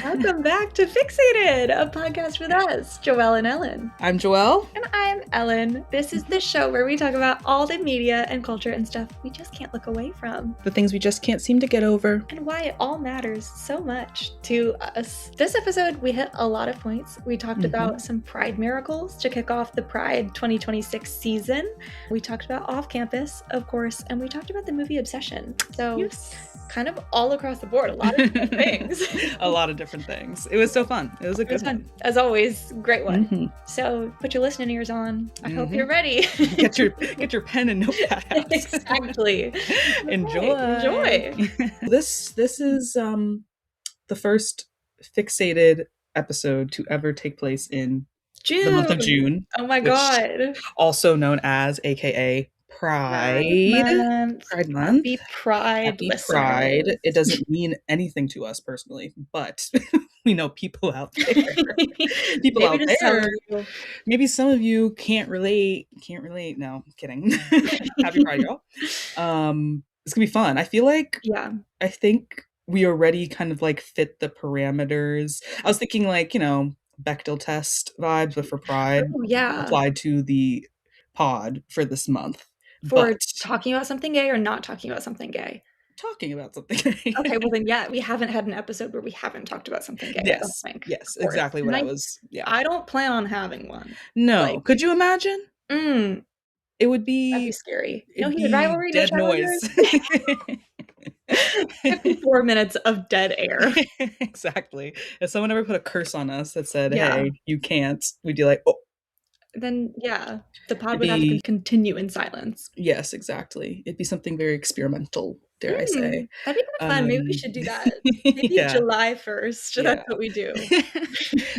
Welcome back to Fixated, a podcast with us, Joelle and Ellen. I'm Joelle. And I'm Ellen. This is the show where we talk about all the media and culture and stuff we just can't look away from. The things we just can't seem to get over. And why it all matters so much to us. This episode, we hit a lot of points. We talked about some Pride miracles to kick off the Pride 2026 season. We talked about off-campus, of course, and we talked about the movie Obsession. So kind of all across the board, a lot of different things. A lot of different things. It was so fun. It was a good one. As always, great one. So put your listening ears on. I hope you're ready. Get your pen and notepad out. Exactly. Enjoy. This is the first Fixated episode to ever take place in the month of June. Oh my God. Also known as, aka Pride Month. Happy Pride. Happy Pride. It doesn't mean anything to us personally, but we know people out there. Maybe some of you can't relate. No, I'm kidding. Happy Pride, y'all. It's gonna be fun. I feel like I think we already kind of like fit the parameters. I was thinking like, Bechdel test vibes, but for Pride applied to the pod for this month. For talking about something gay or not talking about something gay? Talking about something gay. Okay, well then, we haven't had an episode where we haven't talked about something gay. Yes, exactly what I was. Yeah, I don't plan on having one. No, could you imagine? It would be. That'd be scary. Heated rivalry, dead noise. 54 minutes of dead air. Exactly. If someone ever put a curse on us that said, "Hey, you can't," we'd be like, "Oh." Then the pod would have to continue in silence. Yes, exactly. It'd be something very experimental, dare I say. That'd be kind of fun. Maybe we should do that. Maybe July 1st. That's what we do.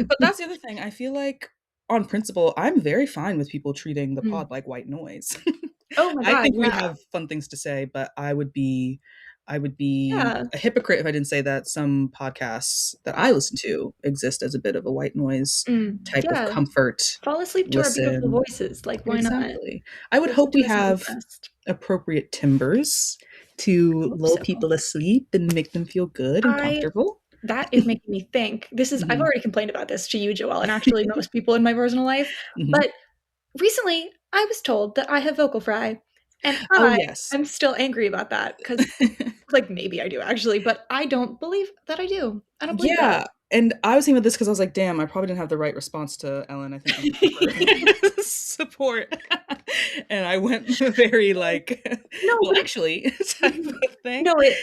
But that's the other thing. I feel like, on principle, I'm very fine with people treating the pod like white noise. Oh my God, I think we have fun things to say, but I would be a hypocrite if I didn't say that some podcasts that I listen to exist as a bit of a white noise type of comfort. Fall asleep to our beautiful voices. Like, why not? I would hope we have appropriate timbers to lull people asleep and make them feel good and comfortable. That is making me think. This is I've already complained about this to you, Joelle, and actually most people in my personal life. But recently I was told that I have vocal fry. And I'm still angry about that because, maybe I do actually, but I don't believe that I do. I don't believe that. And I was thinking about this because I was like, damn, I probably didn't have the right response to Ellen. I think support. And I went very actually type of thing. No, it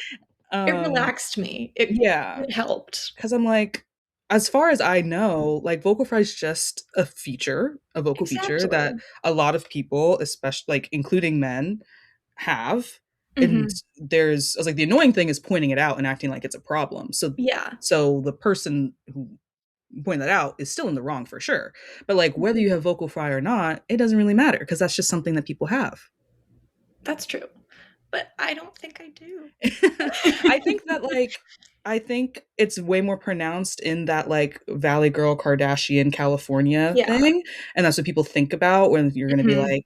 relaxed me. It helped. Because I'm like, as far as I know, vocal fry is just a vocal feature that a lot of people, especially including men, have. And I was like, the annoying thing is pointing it out and acting like it's a problem. So the person who pointed that out is still in the wrong for sure. But whether you have vocal fry or not, it doesn't really matter because that's just something that people have. That's true. But I don't think I do. I think it's way more pronounced in that Valley Girl Kardashian California thing. And that's what people think about when you're going to be like,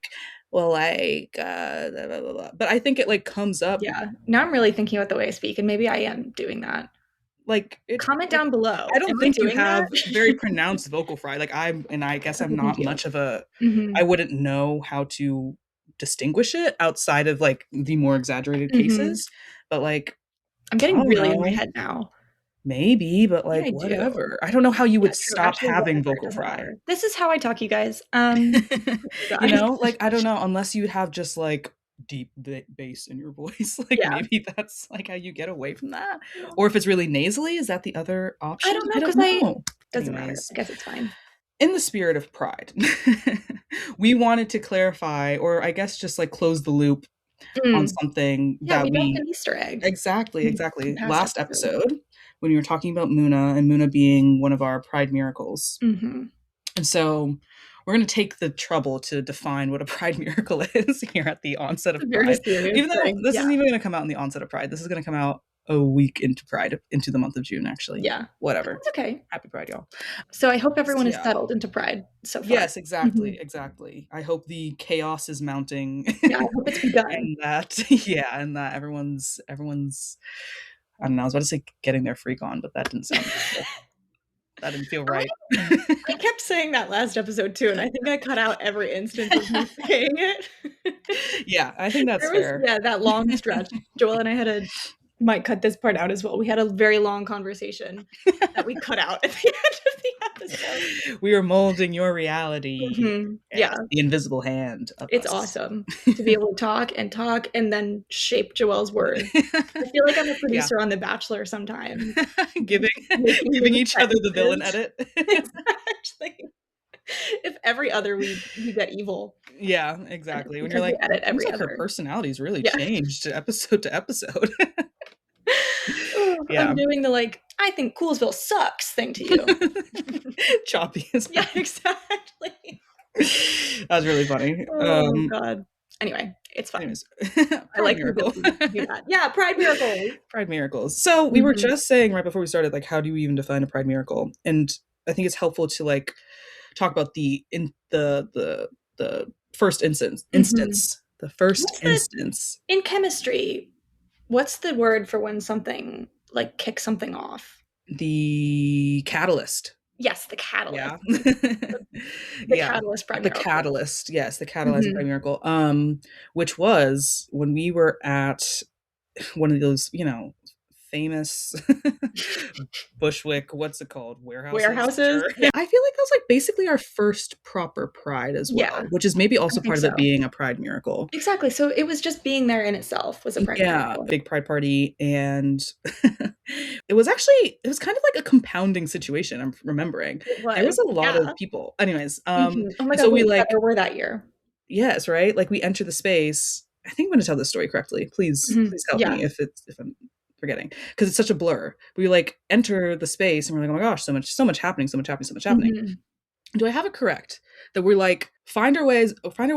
well, blah, blah, blah. But I think it comes up. Yeah. Now I'm really thinking about the way I speak and maybe I am doing that. Comment down below. I don't think you have very pronounced vocal fry. I guess I'm not much of a, I wouldn't know how to distinguish it outside of the more exaggerated cases. But I'm getting really in my head now. Maybe, but whatever. I don't know how you would stop having vocal fry. This is how I talk, you guys. I don't know, unless you have just deep bass in your voice. Maybe that's how you get away from that. Or if it's really nasally, is that the other option? I don't know, because doesn't matter. I guess it's fine. In the spirit of Pride, we wanted to clarify, or I guess just close the loop on something that we dropped an Easter egg. Exactly. Last episode, when we were talking about Muna, and Muna being one of our Pride miracles. And so we're going to take the trouble to define what a Pride miracle is here at the onset of Pride. Even though this isn't even going to come out in the onset of Pride. This is going to come out a week into Pride, into the month of June, actually. Yeah. Whatever. It's okay. Happy Pride, y'all. So I hope everyone is settled into Pride so far. Yes, exactly. I hope the chaos is mounting. Yeah, I hope it's begun. and that everyone's I don't know, I was about to say getting their freak on, but that didn't sound good. That didn't feel right. I kept saying that last episode too, and I think I cut out every instance of me saying it. Yeah, I think that's There was, fair. yeah, that long stretch. Joelle and I might cut this part out as well. We had a very long conversation that we cut out at the end of the episode. We are molding your reality. Yeah, Yes, the invisible hand of it's us. awesome to be able to talk and then shape Joelle's words. I feel like I'm a Yeah. producer on The Bachelor sometimes. Giving Making each other the villain edit. Exactly. If every other we get evil. Yeah, exactly. When you're Because we like, edit seems every like her other. personality's really Yeah. changed episode to episode. I'm doing the I think Coolsville sucks thing to you. Choppy as Yeah, hell. exactly. That was really funny. Oh god. Anyway, it's fine. Anyways, I like miracle. do that. Yeah, Pride Miracles. Pride miracles. So we were just saying right before we started, like, how do we even define a pride miracle? And I think it's helpful to like talk about the first instance. The first instance. In chemistry, what's the word for when something like kicks something off? The catalyst. Yes, the catalyst. Yeah. The catalyst pride miracle. The catalyst, yes, the catalyzing pride miracle. Which was when we were at one of those, famous Bushwick, what's it called? Warehouses? Sure. Yeah. I feel like that was like basically our first proper pride as well, which is maybe also part of it being a pride miracle. Exactly. So it was just being there in itself was a pride miracle. Big pride party. And it was kind of like a compounding situation, I'm remembering. There was a lot of people. Anyways, oh my God, so we there were that year. Yes, right? Like we enter the space. I think I'm going to tell this story correctly. Please help me if I'm forgetting, because it's such a blur. We like enter the space and we're like, oh my gosh, so much happening. Do I have it correct that we're like find our way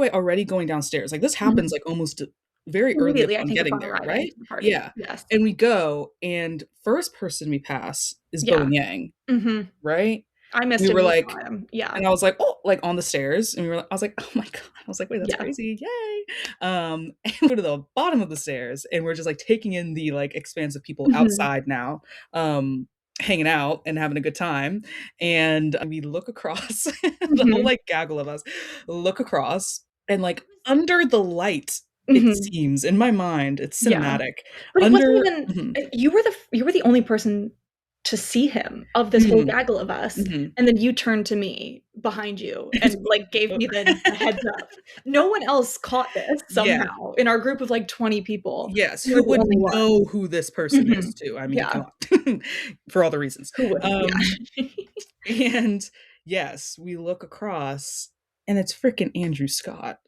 already going downstairs? Like this happens like almost very early on getting there, right? Yeah. Yes. And we go, and first person we pass is Bo and Yang, right? I missed him. We were like, yeah. And I was like, oh, like on the stairs. And I was like, oh my God. I was like, wait, that's crazy. Yay. And we go to the bottom of the stairs and we're just like taking in the like expanse of people outside now, hanging out and having a good time. And we look across, the whole like gaggle of us look across, and like under the light, it seems in my mind, it's cinematic. But it wasn't even, you were the only person to see him of this whole gaggle of us, and then you turned to me behind you and like gave me the heads up. No one else caught this somehow in our group of like 20 people. Yes, who would know who this person is too? I mean, come on. For all the reasons. Who would? And yes, we look across, and it's freaking Andrew Scott.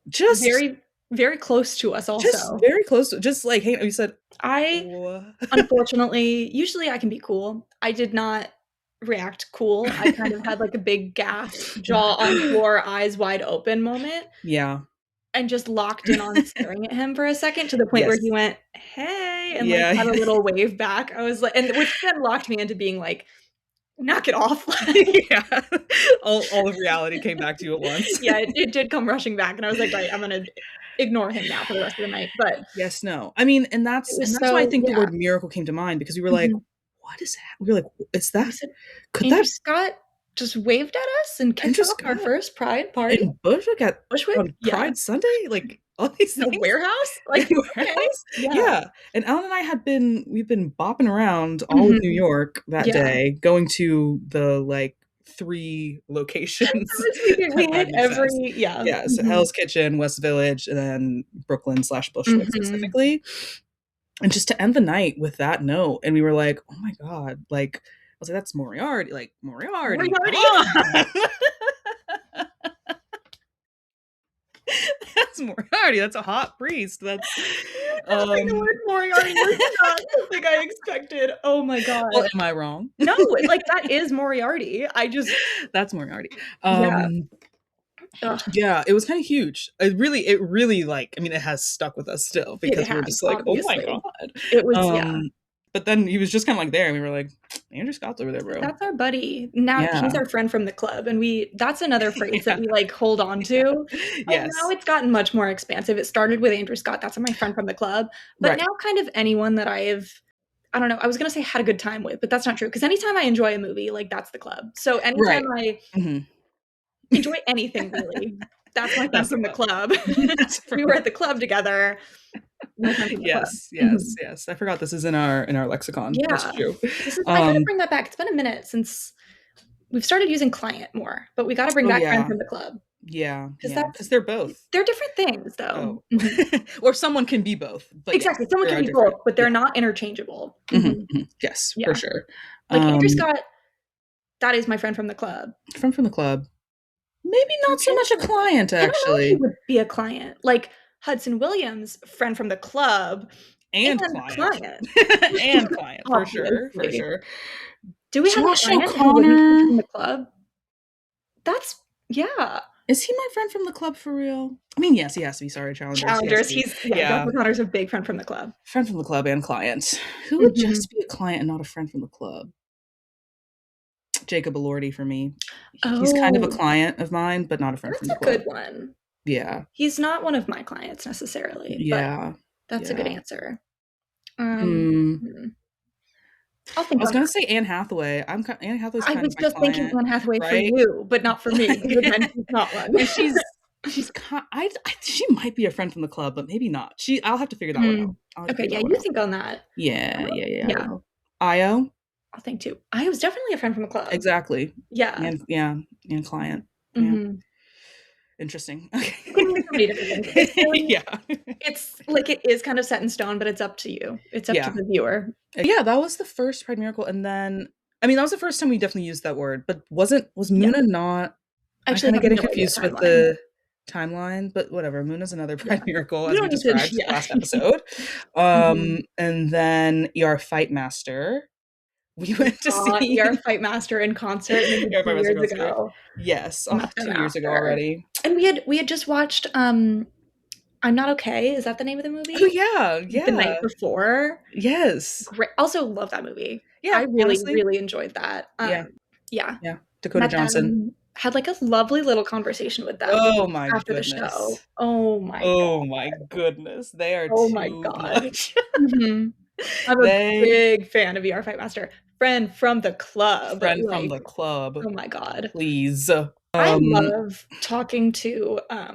Just very, very close to us also. Just very close to, just like, hey, you said, unfortunately, usually I can be cool. I did not react cool. I kind of had like a big gasp, jaw on floor, eyes wide open moment. Yeah. And just locked in on staring at him for a second, to the point where he went, hey, and like had a little wave back. I was like, and which then locked me into being like, knock it off. All of reality came back to you at once. Yeah, it did come rushing back, and I was like, right, I'm gonna ignore him now for the rest of the night. But yes, no, I mean, and that's why I think the word miracle came to mind, because we were like, what is that? We were like, is that? Could Andrew Scott just waved at us and kicked off our first Pride party in Bushwick on Pride Sunday, like all these things. The warehouse, like warehouse, yeah. And Ellen and I we've been bopping around all of New York that day, going to the like 3 locations. We hit every so Hell's Kitchen, West Village, and then Brooklyn/Bushwick specifically. And just to end the night with that note, and we were like, oh my God, like, I was like, that's Moriarty. That's Moriarty. That's a hot priest. That's the word Moriarty was not something I expected. Oh my God. Well, am I wrong? No, like that is Moriarty. That's Moriarty. Yeah, it was kind of huge. It really like, I mean, it has stuck with us still, because we were just like, obviously. Oh my God. It was But then he was just kind of like there, and we were like, Andrew Scott's over there, bro. That's our buddy. Now he's our friend from the club, and that's another phrase that we like hold on to. Yes. Now it's gotten much more expansive. It started with Andrew Scott. That's my friend from the club. But now kind of anyone that I don't know, I was gonna say had a good time with, but that's not true, because anytime I enjoy a movie, like, that's the club. So anytime Right. I Mhm. enjoy anything really, that's my friend That's the from the club. club. That's We were at the club together, my friend from the club. Yes, yes, Mhm. yes. I forgot this is in our lexicon. That's Yeah. true. This is I gotta bring that back. It's been a minute since we've started using client more, but we gotta bring Oh, back friend yeah. from the club, Yeah, 'cause yeah, because that's they're both. they're different things though. Oh. Mhm. Or someone can be both, but yes, Exactly, someone there can are be different. both, but Yeah. they're not interchangeable. Mhm, Mhm. mhm. Yes, for Yeah. sure. Like Andrew Um, Scott, that is my friend from the club. from the club. Maybe I'm not so trying to much a think. client, I don't know if he actually. would be a client. Like Hudson Williams, friend from the club And and client. client, And client, for sure, for obviously. sure. Do we have a Josh client who wouldn't be O'Connor. from the club? That's yeah. Is he my friend from the club for real? I mean, yes, he has to be. Sorry, challengers. He has to Challengers, be. he's Josh Yeah, O'Connor's a big friend from the club. friend from the club and client. Who would Mhm. just be a client and not a friend from the club? Jacob Elordi for me. He's kind of a Oh, client of mine, but not a friend that's from the a good club. one. Yeah, He's not one of my clients necessarily, but yeah, that's a good yeah. answer. Hmm. Hmm, I'll I think was on gonna that. say Anne Hathaway. Anne Hathaway's I kind of was my just thinking client, Anne Hathaway for right? you, but not for me, because again, she's not one. And she might be a friend from the club, but maybe not. I'll have to figure that one out. Mm. I'll have to Okay, figure yeah, that one you out. think on that. Yeah, yeah, yeah, I Yeah, will. Io, I'll think too. I was definitely a friend from the club. exactly. Yeah. And yeah, and client. Yeah. Mhm. Interesting. It can mean so many different things. It's Okay. really Yeah. it's like it is kind of set in stone, but it's up to you. It's up to Yeah. the viewer. Yeah, that was the first Pride Miracle, and then I mean, that was the first time we definitely used that word, but was Yeah. Muna not I I'm actually kinda have getting no idea confused with timeline. the timeline, but whatever. Muna's another Yeah. Pride Miracle, We as we don't need to described yeah. last episode. Mhm. And then ER Fight Master, we We went to saw ER see Fight Master in concert maybe ER 2 Fight Master years concert. ago. Yes. We Oh, met them 2 years ago after. already. And we had just watched, I'm Not Okay, is that the name of the Oh, movie? yeah, The night yeah. before. Yes. Great also love that movie. Yeah, I really, honestly. really enjoyed that. Yeah, Yeah. yeah. Dakota Met Johnson. them, had, like, a lovely little conversation with them Oh my after the show. goodness. Oh my Oh my god. goodness. They are Oh my too god. much. Mhm. I'm a They big fan of ER Fight Master. Friend from the club, friend from like, the club, oh my god. please. I love talking to, I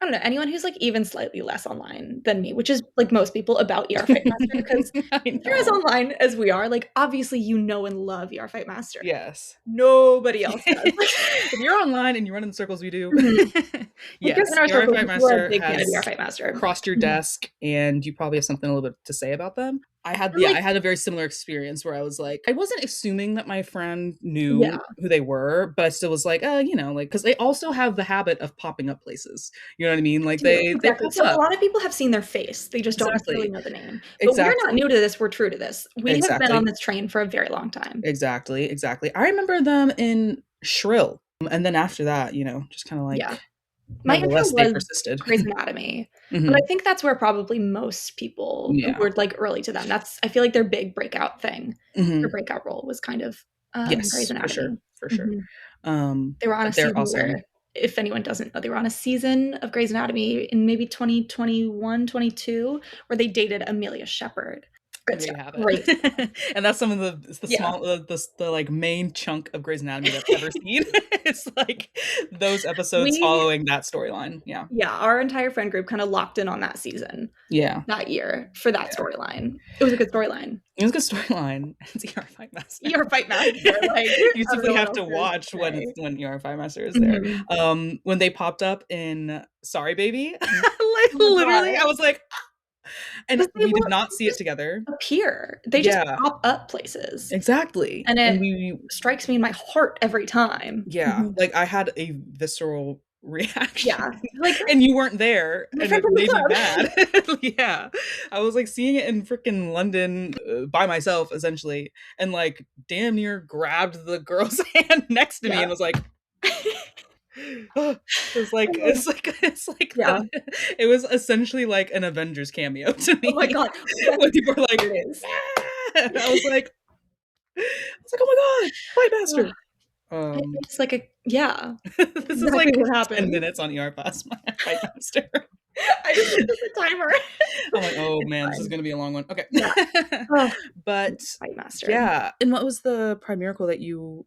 don't know, anyone who's, like, even slightly less online than me, which is, like, most people about ER Fight Master because I if you're as know. online as we are, like, obviously you know and love ER Fight Master. Yes. Nobody else does. If you're online and you run in the circles we do, Mhm. If you're in yes, our your circles, Fight you are a Master big fan of ER has Fight Master. crossed your Mhm. desk and you probably have something a little bit to say about them. And, like I had a very similar experience where I was like, I wasn't assuming that my friend yeah. knew who they were, but I still was like, you know, like, because they also have the habit of popping up places. You know what I mean? Like Do, they exactly. pop So a up. lot of people have seen their face, they just don't necessarily Exactly. know the name. But we're not Exactly. new to this, we're true to this. We have been on Exactly. this train for a very long time. Exactly. Exactly. I remember them in Shrill. And then after that, you know, just kind of Yeah. like My intro nevertheless they was persisted. Grey's Anatomy, but I Hmm. think that's where probably most people who Yeah. were, like, early to them, that's I feel like their big breakout thing, their Hmm. breakout role was kind of, Grey's Yes, for sure. Anatomy. For sure. Mhm. They were on a But they're season awesome. where if anyone doesn't know, they were on a season of Grey's Anatomy in maybe 2021, 22, where they dated Amelia Shepherd. And Good there you stuff, have great stuff. it. And that's some of the Yeah. small the like main chunk of Grey's Anatomy that I've ever seen. It's like those episodes We following that storyline. Yeah. yeah, our entire friend group kinda locked in on that season, Yeah. that year, for that Yeah. storyline. It was a good storyline. It was a good storyline. It's ER Fight Master. You're a fight master, like, You I don't simply know what have else to there is watch to say. when ER Fight Master is there. Mhm. When they popped up in Sorry Baby, like, Oh my literally, I god. was like, and 'Cause we did not they see it just together. appear. They just Yeah, pop up places, exactly, and and it we strikes me in my heart every time. yeah, Mhm. like, I had a visceral reaction, Yeah. Like, "That's and you weren't there, my and friend it from the made me club." mad. Yeah. I was, like, seeing it in fricking London, by myself, essentially, and, like, damn near grabbed the girl's hand next to me Yeah. and was like, Oh, it's like yeah. it was essentially like an Avengers cameo to Oh my me god. That's when people are what like, it is. "Ah!" "Oh my god, Fight Ugh, Master." Um, it's like a yeah, this is exactly like what 10 happened. minutes on ER Pass, my Fight Master. I just looked at the timer. I'm like, oh It's man, this is fine. gonna be a long one. Okay. Yeah. Oh, But Fight Master. yeah. And what was the Pride Miracle that you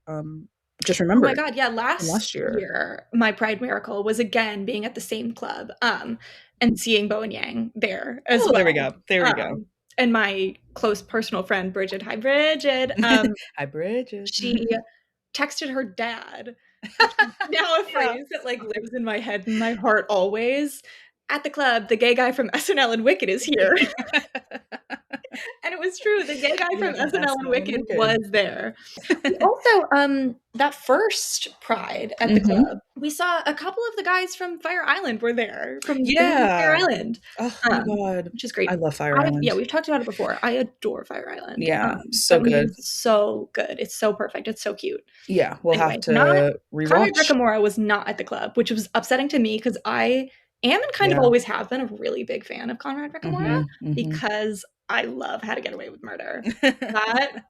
just Oh my remembered God, yeah, from last last year? year, my Pride Miracle was again being at the same club, and seeing Bo and Yang there as Oh, there we well. go. There we go. And my close personal friend, Bridget, hi Bridget, Hi, Bridget. she texted her dad, which is now a Yeah. phrase that, like, lives in my head and my heart always. "At the club, the gay guy from SNL and Wicked is here." And it was true, the gay guy Yeah, from from SNL and SNL and Wicked Wicked. was there. We also, that first Pride at the Mhm. club, we saw a couple of the guys from Fire Island were there, from the movie Fire Yeah. Island, Oh my god. which is great. I love Fire Island. Yeah, we've talked about it before. I adore Fire Island. Yeah, so That movie good. is so good. It's so perfect. It's so cute. Yeah, we'll have Anyway, not to Conrad rewatch. Ricamora was not at the club, which was upsetting to me because I am and kind of Yeah. always have been a really big fan of Conrad Ricamora Mhm, mhm. because I love How to Get Away with Murder. That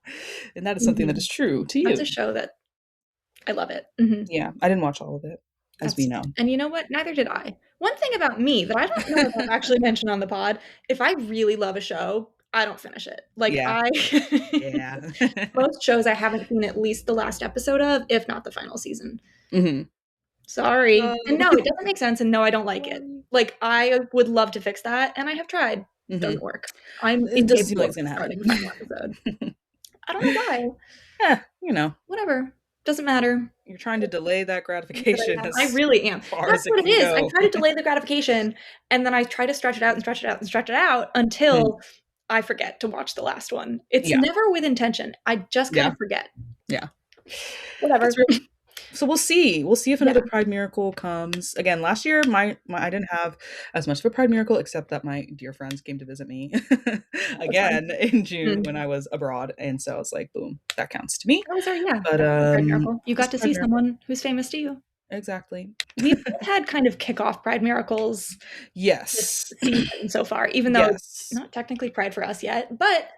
And that is something that is true to that's a you. show that I love it. Mhm. Yeah, I didn't watch all of it, as we That's know. and you know what? Neither did I. One thing about me that I don't know if I've actually mentioned on the pod, if I really love a show, I don't finish it. Like, Yeah, I yeah. most shows I haven't seen at least the last episode of, if not the final season. Mhm. Sorry. And Oh. no, it doesn't make sense, and no, I don't like it. Sorry. Like, I would love to fix that, and I have tried. Doesn't Mhm. work. I'm It doesn't seem incapable like of it's gonna starting happen. a final episode. I don't know why. Yeah, you know, Whatever. Doesn't matter. you're trying to delay that Things that gratification I as really am. far That's as it what it can is. I go. try to delay the gratification, and then I try to stretch it out and stretch it out and stretch it out Mhm. until I forget to watch the last one. It's Yeah, never with intention. I just kind yeah, of forget. yeah. Whatever. That's real. So we'll see. We'll see if Yeah. another Pride Miracle comes. Again, last year my I didn't have as much of a Pride Miracle except that my dear friends came to visit me That was fun. again in June Mm. when I was abroad, and so it's like, boom, that counts to me. That was our yeah, But that was a Pride miracle. You it's got a to Pride see Miracle. someone who's famous to you. Exactly. We've both had kind of kickoff Pride miracles this Yes. season so far, even though it's Yes. not technically Pride for us yet. But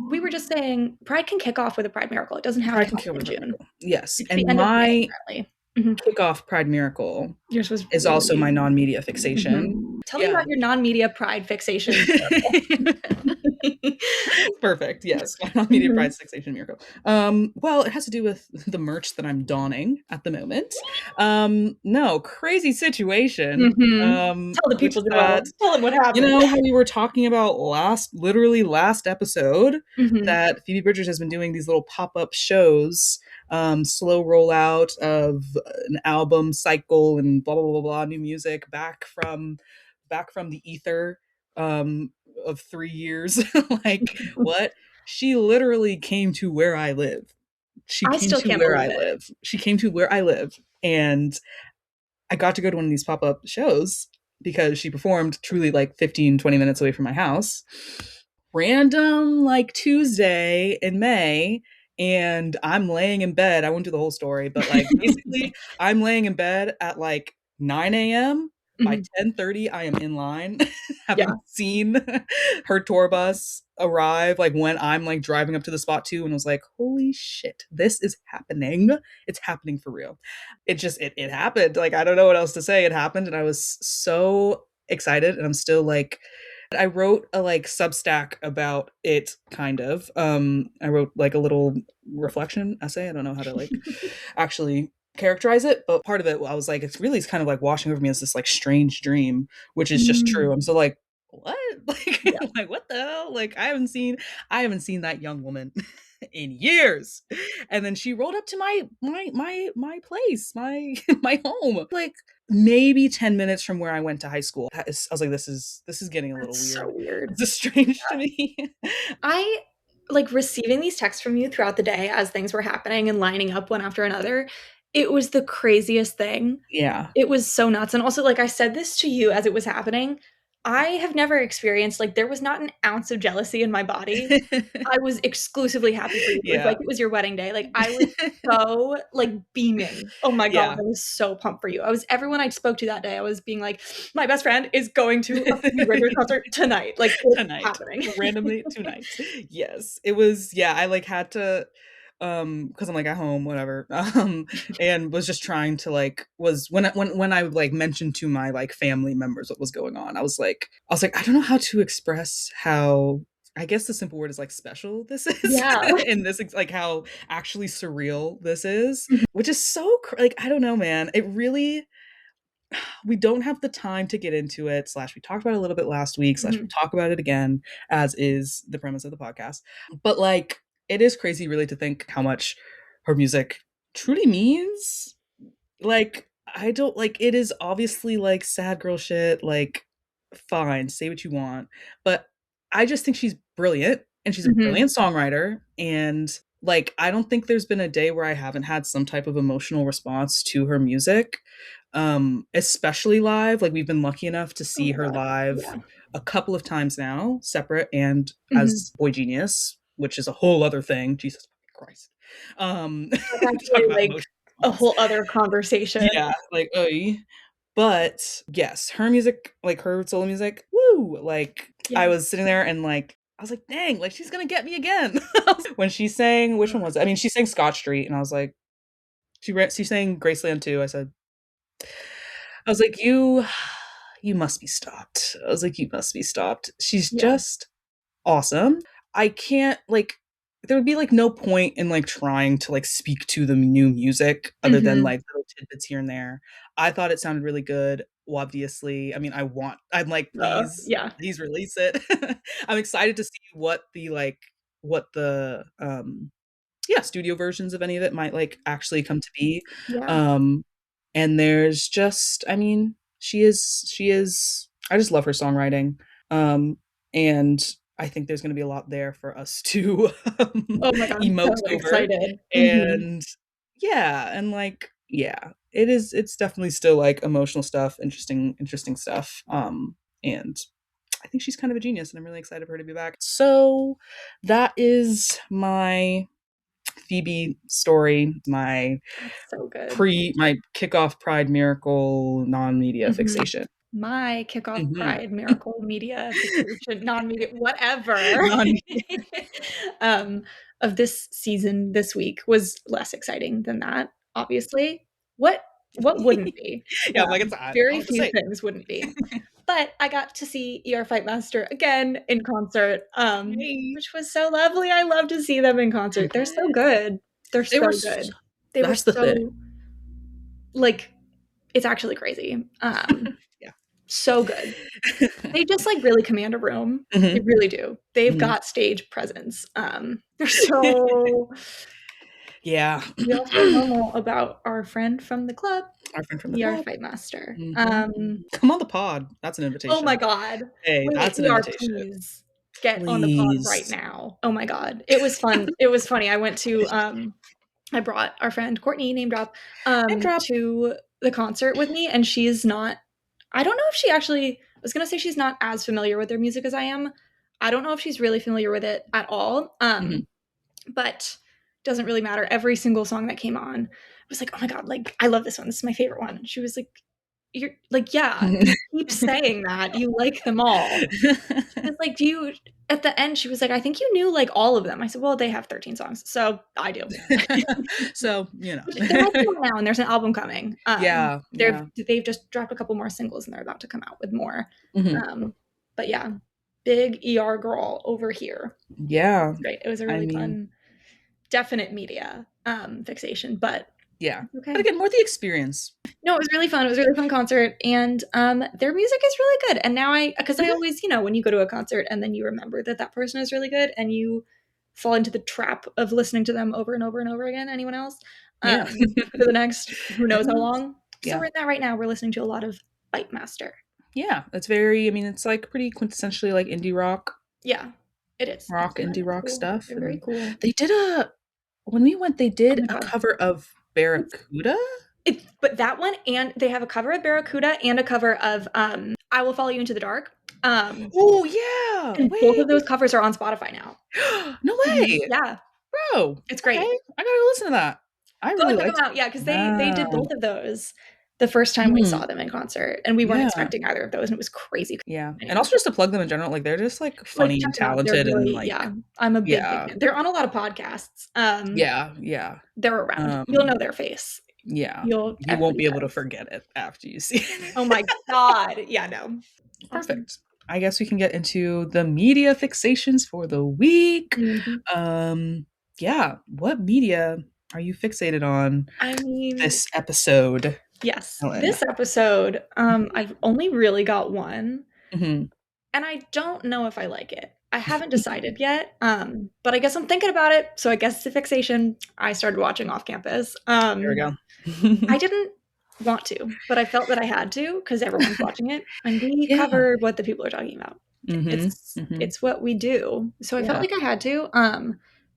we were just saying Pride can kick off with a Pride miracle. It doesn't have to Pride can happen kill in with Pride June. Miracle. Yes. It's the And end of May, my apparently. Mhm. kickoff Pride Miracle Yours was is also my really non-media fixation. Tell me Yeah. about your non-media Pride fixation miracle. Perfect. Yes, my non-media Mhm. pride fixation miracle. Well, it has to do with the merch that I'm donning at the moment. No, crazy situation. Mhm. Tell the Which people, is that, Joelle. Tell them what you happened. know how we were talking about literally last episode, Mhm. that Phoebe Bridgers has been doing these little pop-up shows, slow rollout of an album cycle and blah blah blah blah, new music back from the ether of 3 years. Like, what? She literally came to where I live. She I came still to can't where believe I it. live. She came to where I live. And I got to go to one of these pop up shows because she performed truly like 15, 20 minutes away from my house. Random, like Tuesday in May. And I'm laying in bed. I won't do the whole story, but like basically, I'm laying in bed at like 9 a.m. By Mhm. 10:30, I am in line, Yeah. having seen her tour bus arrive, like when I'm like driving up to the spot too, and was like, holy shit, this is happening. It's happening for real. It happened. Like, I don't know what else to say. It happened, and I was so excited, and I'm still like, I wrote a like Substack about it, kind of. I wrote like a little reflection essay. I don't know how to like actually characterize it, but part of it I was like, it's kind of like washing over me as this like strange dream, which is just true. I'm Mm. so like, what? Like, Yeah. like what the hell? Like, I haven't seen that young woman in years. And then she rolled up to my place, my home, like maybe 10 minutes from where I went to high school. I was like, this is getting a little That's so weird. weird. This is strange to me. I like receiving these texts from you throughout the day as things were happening and lining up one after another. It was the craziest thing. Yeah. It was so nuts. And also, like, I said this to you as it was happening. I have never experienced, like, there was not an ounce of jealousy in my body. I was exclusively happy for you. It was Yeah. like it was your wedding day. Like, I was so, like, beaming. Oh my God, Yeah. I was so pumped for you. Everyone I spoke to that day, I was being like, my best friend is going to a Phoebe Bridgers concert tonight. Like, it's Tonight. happening. Randomly tonight. Yes. It was, yeah, I like had to because I'm like at home, whatever, and was just trying to like was when I like mentioned to my like family members what was going on, I was like I don't know how to express how, I guess the simple word is like special this is, Yeah. and this is like how actually surreal this is, Mhm. which is so like I don't know, man. It really, we don't have the time to get into it. Slash, we talked about it a little bit last week. Slash, we Mhm. talk about it again, as is the premise of the podcast. But like, it is crazy, really, to think how much her music truly means. Like, I don't like. It is obviously like sad girl shit. Like, fine, say what you want, but I just think she's brilliant, and she's a Mhm. brilliant songwriter, and like I don't think there's been a day where I haven't had some type of emotional response to her music, especially live. Like we've been lucky enough to Oh see my her god. live Yeah. a couple of times now, separate and Mhm. as Boy Genius, which is a whole other thing. Jesus Christ. That's Talk actually, about like, emotional a response. whole other conversation. Yeah, like, oy. But yes, her music, like her solo music, woo! Like I Yeah. was sitting there and like I was like, dang, like she's gonna get me again. When she sang, which one was it? I mean, she sang Scott Street, and I was like, she sang Graceland too. I was like, you must be stopped. I was like, you must be stopped. She's Yeah. just awesome. I can't like, there would be like no point in like trying to like speak to the new music other than Mhm. like little tidbits here and there. I thought it sounded really good. Obviously, I mean, I'm like, Yeah. please release it. I'm excited to see what the yeah, studio versions of any of it might like actually come to be. Yeah. Um and there's just, I mean, she is I just love her songwriting. And I think there's going to be a lot there for us to Oh my god, I'm so emote over. excited. Mhm. And yeah, and like yeah, it's definitely still like emotional stuff, interesting stuff. And I think she's kind of a genius, and I'm really excited for her to be back. So that is my Phoebe story, That's so good. my kickoff Pride Miracle non-media Mhm. fixation. My kickoff Mhm. pride miracle media fixation, non-media, whatever, Non um, of this season this week was less exciting than that, obviously. What wouldn't be? Yeah, I'm like, it's I Very don't have to few say it. things wouldn't be. But I got to see ER Fightmaster again in concert, Yay. which was so lovely. I love to see them in concert. They're so Mhm. good. They're They so were s good. They were That's the thing. so like, it's actually crazy. Yeah. So good. They just, like, really command a room. They Mhm, really do. They've mhm. got stage presence. They're so Yeah. we all feel normal about our friend from the club, Our friend from the ER club. Fightmaster. Mhm. Come on the pod. That's an Oh my invitation. god. Hey, Wait, that's an ER, invitation. please get on the pod right Please. now. Oh my god. It was fun. It was funny. I brought our friend Courtney, name drop, Name drop. to the concert with me, and she's not I don't know if she actually I was gonna say she's not as familiar with their music as I am. I don't know if she's really familiar with it at all. Mhm. But doesn't really matter. Every single song that came on, I was like, "Oh my god, like I love this one. This is my favorite one." And she was like, "You're like, yeah, you keep saying that. You like them all." She was like, "Do you?" At the end, she was like, "I think you knew like all of them." I said, "Well, they have 13 songs, so I do." So, They're making one now, and there's an album coming. Yeah, yeah. They've just dropped a couple more singles, and they're about to come out with more. Mhm. But yeah, big ER girl over here. Yeah. It's great. It was a I really mean, fun, definite media fixation, but yeah. But okay. again, more the experience. No, it was really fun. It was a really fun concert, and their music is really good. And now because I Mhm. always, when you go to a concert and then you remember that that person is really good, and you fall into the trap of listening to them over and over and over again. Anyone else? Yeah. For the next who knows how Everyone else. long. So Yeah. we're in that right now. We're listening to a lot of Fightmaster. Yeah. It's very, I mean, it's like pretty quintessentially like indie Yeah, it is. It's indie rock cool. stuff. They're very And cool. they did when we went, they Oh did my a god. cover of It's Barracuda. but that one, and they have a cover of Barracuda and a cover of I Will Follow You Into the Dark. Oh, yeah. And both Wait, of those covers are on Spotify now. no Mhm. way. Yeah, Bro. it's Okay. great. I gotta go listen to that. I Go really and check them liked it. out. Yeah, because they did Wow. both of those. the first time we Mhm. saw them in concert, and we weren't Yeah. expecting either of those, and it was crazy. Yeah, and Anyway, also just to plug them in general, like, they're just, like, like, funny check and it out. They're talented and, really, like yeah, I'm a big, big yeah. fan. They're on a lot of podcasts. Yeah, yeah. They're around. You'll Um, know their face. yeah. You won't Everybody be able to does. forget it after you see Oh it. my god. Yeah, no. Awesome. Perfect. I guess we can get into the media fixations for the week. Mhm. Um, yeah, what media are you fixated on I mean, this episode, yes, Ellen? this episode, I've only really got one, Mhm. and I don't know if I like it. I haven't decided yet, but I guess I'm thinking about it, so I guess it's a fixation. I started watching Off Campus. There we go. I didn't want to, but I felt that I had to because everyone's watching it, and we Yeah. covered what the people are talking about. Mhm, It's mhm. it's what we do. So I felt Yeah. like I had to.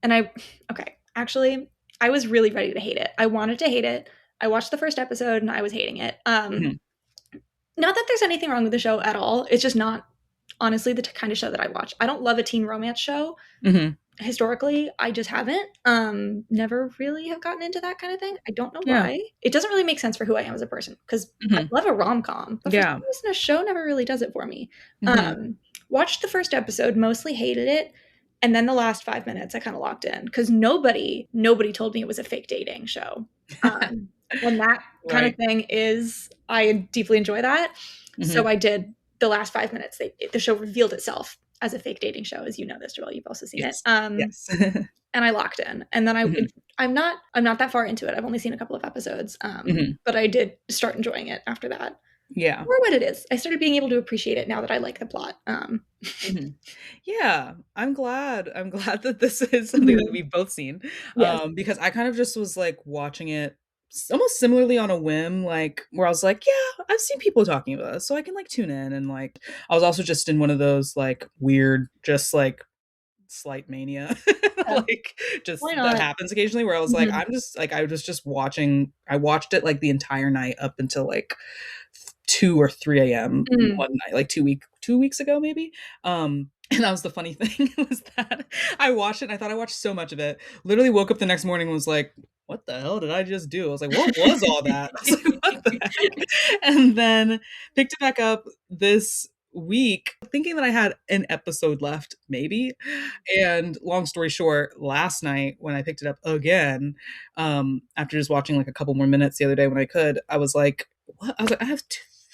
And I okay, actually, I was really ready to hate it. I wanted to hate it. I watched the first episode and I was hating it. Mhm, Not that there's anything wrong with the show at all. It's just not honestly the kind of show that I watch. I don't love a teen romance show. mhm. Historically, I just haven't. Never really have gotten into that kind of thing. I don't know Yeah. why. It doesn't really make sense for who I am as a person because I Mhm. love a rom-com, but for Yeah. some reason a show never really does it for me. Mhm. Um, Watched the first episode, mostly hated it, and then the last 5 minutes I kind of locked in because nobody told me it was a fake dating show. Um, and that kind of Right. thing is I deeply enjoy that. So Mhm. I did the last 5 minutes. The show revealed itself as a fake dating show, as you know this, Joelle. You've also seen it. Yes. Yes. And I locked in. And then Mhm. I'm not that far into it. I've only seen a couple of episodes. Mhm. But I did start enjoying it after that. Yeah. Or what it is. I started being able to appreciate it now that I like the plot. Mhm. Yeah, I'm glad that this is something that Mhm. we've both seen, Yes. because I kind of just was, like, watching it almost similarly on a whim, like, where I was like, "Yeah, I've seen people talking about this, so I can, like, tune in," and, like, I was also just in one of those, like, weird, just, like, slight mania, Yeah. like, just Why that not? happens occasionally where I was like, Mhm. I'm just like, I was just watching I watched it, like, the entire night up until, like, 2 or 3 a.m. Mm. one night, like 2 weeks ago, maybe. And that was the funny thing was that I watched it and I thought I watched so much of it. Literally woke up the next morning and was like, "What the hell did I just do?" I was like, "What was all that?" I was like, "What the heck?" And then picked it back up this week thinking that I had an episode left, maybe. And long story short, last night when I picked it up again, after just watching like a couple more minutes the other day when I could, I was like, "What?" I was like, "I have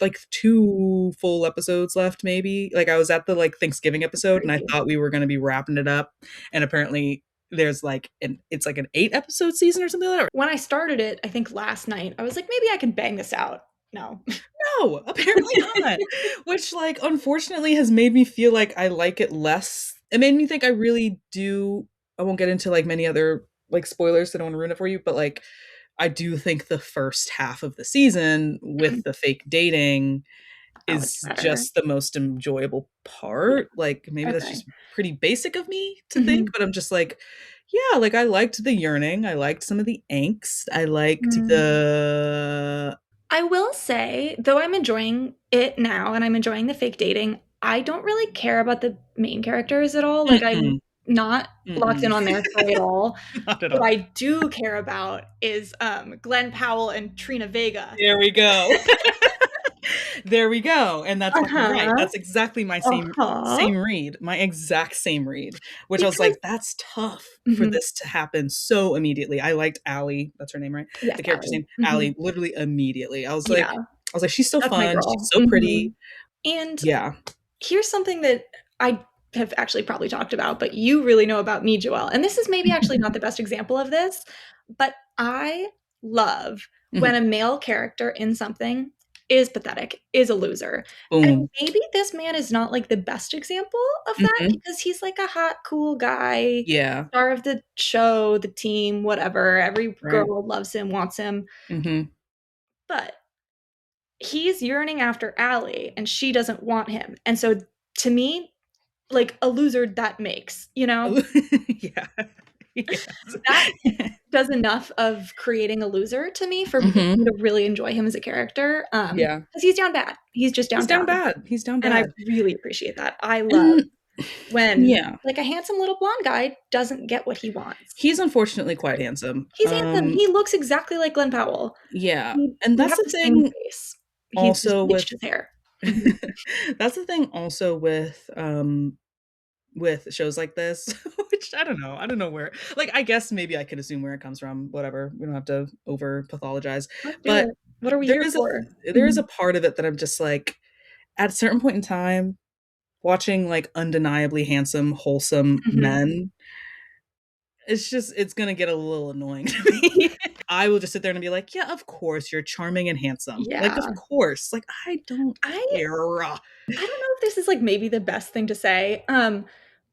like 2 full episodes left, maybe." Like, I was at the, like, Thanksgiving episode, and I Crazy. thought we were gonna be wrapping it up, and apparently there's, like, it's like an 8 episode season or something like that. When I started it, I think last night, I was like, maybe I can bang this out. No. No, apparently not, which, like, unfortunately has made me feel like I like it less. It made me think I really do. I won't get into, like, many other, like, spoilers, so I don't wanna ruin it for you, but, like, I do think the first half of the season with Mhm. the fake dating Oh, it's is better. just the most enjoyable Yeah. part. Like, maybe that's Okay. just pretty basic of me to think, Mhm. but I'm just like, yeah, like, I liked the yearning, I liked some of the angst, I liked Mm. the I will say, though I'm enjoying it now and I'm enjoying the fake dating, I don't really care about the main characters at all. Like, I'm mm-mm, not locked mm-mm, in on their story at all. not at What all. I do care about is Glenn Powell and Trina Vega. There we go. There we go, and that's fucking right. Uh-huh. That's exactly my Uh-huh. same read, my exact same read, which I was Because like, "That's tough for Mhm. this to happen so immediately." I liked Allie, that's her name, right? Yes, The character's Allie. name, Mhm. Allie, literally immediately. Yeah, I was like, "She's so that's my fun, she's girl. so pretty." Mhm. And Yeah. here's something that I have actually probably talked about, but you really know about me, Joelle. And this is maybe actually not the best example of this, but I love when Mhm. a male character in something is pathetic, is a loser. And Boom. maybe this man is not like the best example of that Mhm. because he's like a hot, cool guy, Yeah. star of the show, the team, whatever. Every Right. girl loves him, wants him. Mhm. But he's yearning after Allie and she doesn't want him. And so to me, like a loser that makes, you know? Yeah. Yes. That does enough of creating a loser to me for me Mhm. to really enjoy him as a character, Yeah. because he's down bad. He's just He's down down bad, bad, he's down and I bad. really appreciate that. I love And when Yeah. like a handsome little blonde guy doesn't get what he wants. He's unfortunately quite handsome. He's handsome. He looks exactly like Glenn Powell. Yeah. He And We that's have the the same thing face. He's just also bleached with his hair. Mhm. that's the thing also with shows like this, which I don't know. I don't know where, like, I guess maybe I could assume where it comes from. Whatever. We don't have to over pathologize. Let's do But it. What are we here for? there is a Mhm. part of it that I'm just like, at a certain point in time, watching like undeniably handsome, wholesome Mhm. men, it's gonna get a little annoying to me. I will just sit there and be like, yeah, of course you're charming and handsome. Like, of Yeah. course. Like, I don't I care. I don't know if this is like maybe the best thing to say.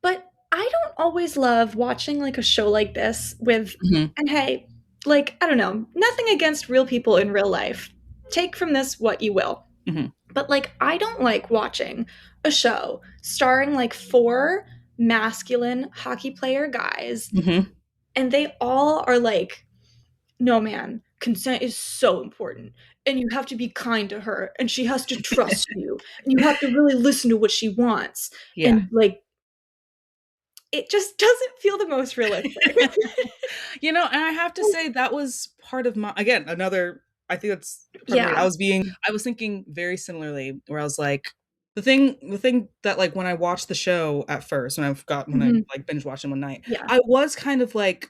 But I don't always love watching like a show like this with Mhm, and hey, like I don't know, nothing against real people in real life. Take from this what you will. mhm, But like I don't like watching a show starring like four masculine hockey player guys mhm. and they all are like, no man, consent is so important and you have to be kind to her and she has to trust you and you have to really listen to what she wants Yeah. and like it just doesn't feel the most realistic. You know, and I have to say that was part of my, again, another, I think that's part of the Yeah. I was thinking very similarly where I was like, the thing that like when I watched the show at first, when I Mhm. like binge watched it one night, Yeah. I was kind of like,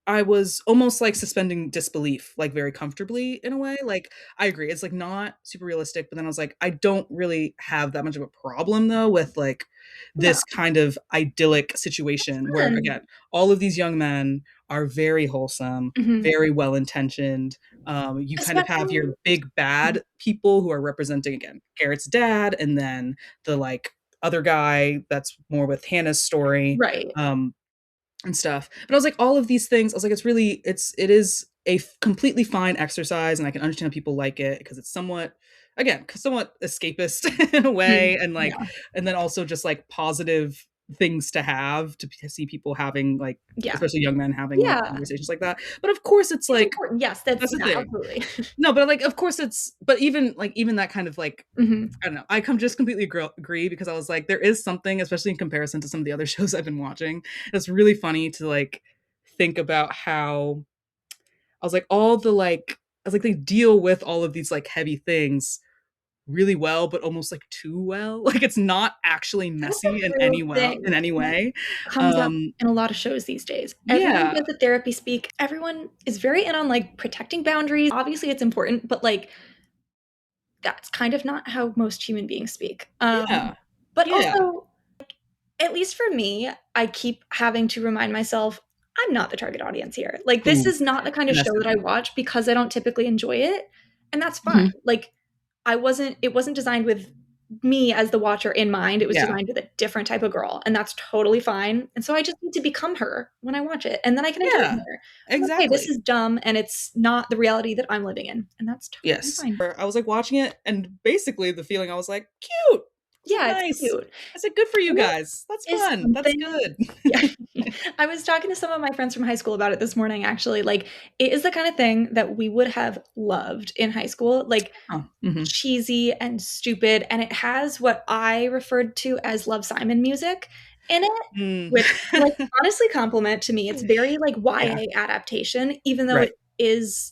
I was almost, like, suspending disbelief, like, very comfortably in a way, like, I agree, it's, like, not super realistic, but then I was like, I don't really have that much of a problem, though, with, like, No. this kind of idyllic situation where, Fun. again, all of these young men are very wholesome, Mhm. very well-intentioned, you kind of have your Especially big bad people who are representing, again, Garrett's dad, and then the, like, other guy that's more with Hannah's story, right. um and stuff. But I was like, all of these things, I was like, it is a completely fine exercise, and I can understand how people like it because it's somewhat, again, somewhat escapist in a way, Mhm. and like, Yeah. and then also just like positive things to have to see people having like, Yeah. especially young men having like Yeah. conversations like that. But of course, it's It's like important. Yes, that's that's the yeah, thing. absolutely. No, but like, of course, but even that kind of like Mhm. I don't know. I come just completely agree because I was like, there is something, especially in comparison to some of the other shows I've been watching. It's really funny to like think about how I was like, I was like, they deal with all of these like heavy things really well, but almost like too well. Like it's not actually That's messy a real in thing. any way. Comes up Um, in a lot of shows these days. Everyone yeah, does the therapy speak. Everyone is very in on like protecting boundaries. Obviously, it's important, but like that's kind of not how most human beings speak. yeah, But yeah. also, at least for me, I keep having to remind myself I'm not the target audience here. Like, this Ooh, is not the kind of and that's show the that I thing. watch because I don't typically enjoy it. And that's fine. Mhm. Like, it wasn't designed with me as the watcher in mind. It was Yeah, designed with a different type of girl. And that's totally fine. And so I just need to become her when I watch it. And then I can enjoy yeah, her. I'm like, okay, this exactly. is dumb and it's not the reality that I'm living in. And that's totally Yes. fine. I was, like, watching it, and basically the feeling I was like, "Cute." I was like, Yeah, it's "Nice." cute. I said, "Good for you And that guys. That's is fun. That's something. good." Yeah. I was talking to some of my friends from high school about it this morning, actually. Like, it is the kind of thing that we would have loved in high school, like Oh, mhm. cheesy and stupid. And it has what I referred to as Love Simon music in it, Mm. which, like, honestly, compliment to me. It's very like Yeah. YA adaptation, even though Right. it is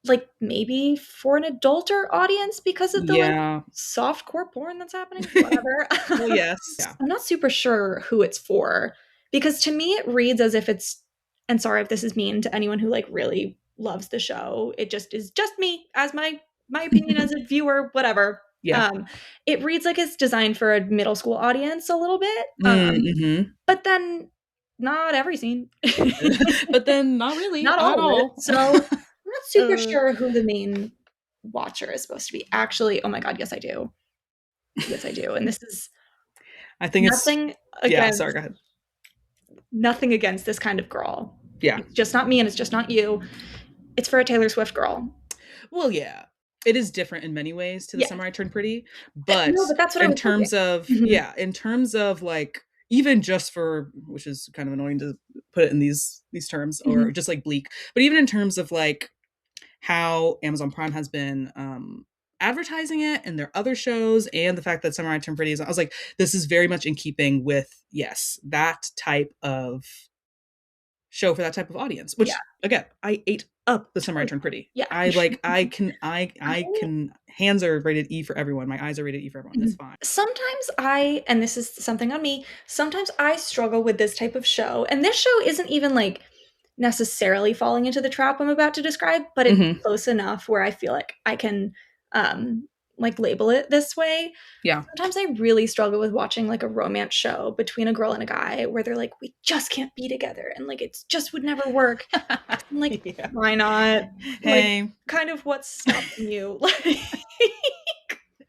like maybe for an adulter audience because of the like Yeah. softcore porn that's happening. Whatever. Well, yes. Yeah. I'm not super sure who it's for because to me it reads as if it's and sorry if this is mean to anyone who like really loves the show. It just is just me as my opinion as a viewer, whatever. Yeah. Um it reads like it's designed for a middle school audience a little bit. Mhm. But then not every scene. But then not really Not at all of it. all. So I'm not super Uh, sure who the main watcher is supposed to be. Actually, oh my god, yes I do. Yes I do. And this is I think it's nothing yeah, sorry, against go ahead. nothing against this kind of girl. Yeah. It's just not me and it's just not you. It's for a Taylor Swift girl. Well, yeah. It is different in many ways to The Yeah. Summer I Turned Pretty, but No, but that's what I in was terms thinking. of Mhm. yeah, in terms of, like, even just for, which is kind of annoying to put it in these terms, or Mhm. just, like, bleak, but even in terms of, like, how Amazon Prime has been, advertising it and their other shows and the fact that Summer I Turned Pretty is, I was like, this is very much in keeping with, yes, that type of show for that type of audience, which again, I ate up the Summer I Turned Pretty. Yeah. I can, hands are rated E for everyone. My eyes are rated E for everyone. It's fine. Sometimes and this is something on me, sometimes I struggle with this type of show. And this show isn't even like necessarily falling into the trap I'm about to describe, but it's close enough where I feel like I can like label it this way. Yeah. Sometimes I really struggle with watching like a romance show between a girl and a guy where they're like, we just can't be together and like it's just would never work. I'm like, why not? Hey. Like, kind of what's stopping you? Like,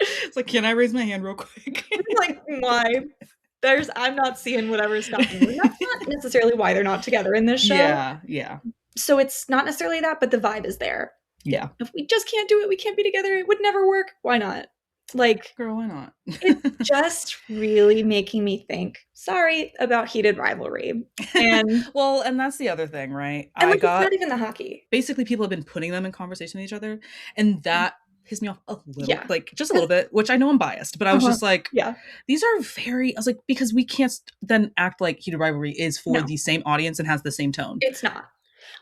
it's like, can I raise my hand real quick? Like, why? I'm not seeing whatever's stopping you. That's not necessarily why they're not together in this show. Yeah. So it's not necessarily that, but the vibe is there. Yeah. If we just can't do it, we can't be together, it would never work. Why not? Like, girl, why not? It's just really making me think, sorry, about heated rivalry. And well, and that's the other thing, right? And like, it's not even the hockey. Basically, people have been putting them in conversation with each other, and that pissed me off a little, like just a little bit, which I know I'm biased, but I was just like, these are very, I was like, because we can't then act like heated rivalry is for the same audience and has the same tone. It's not.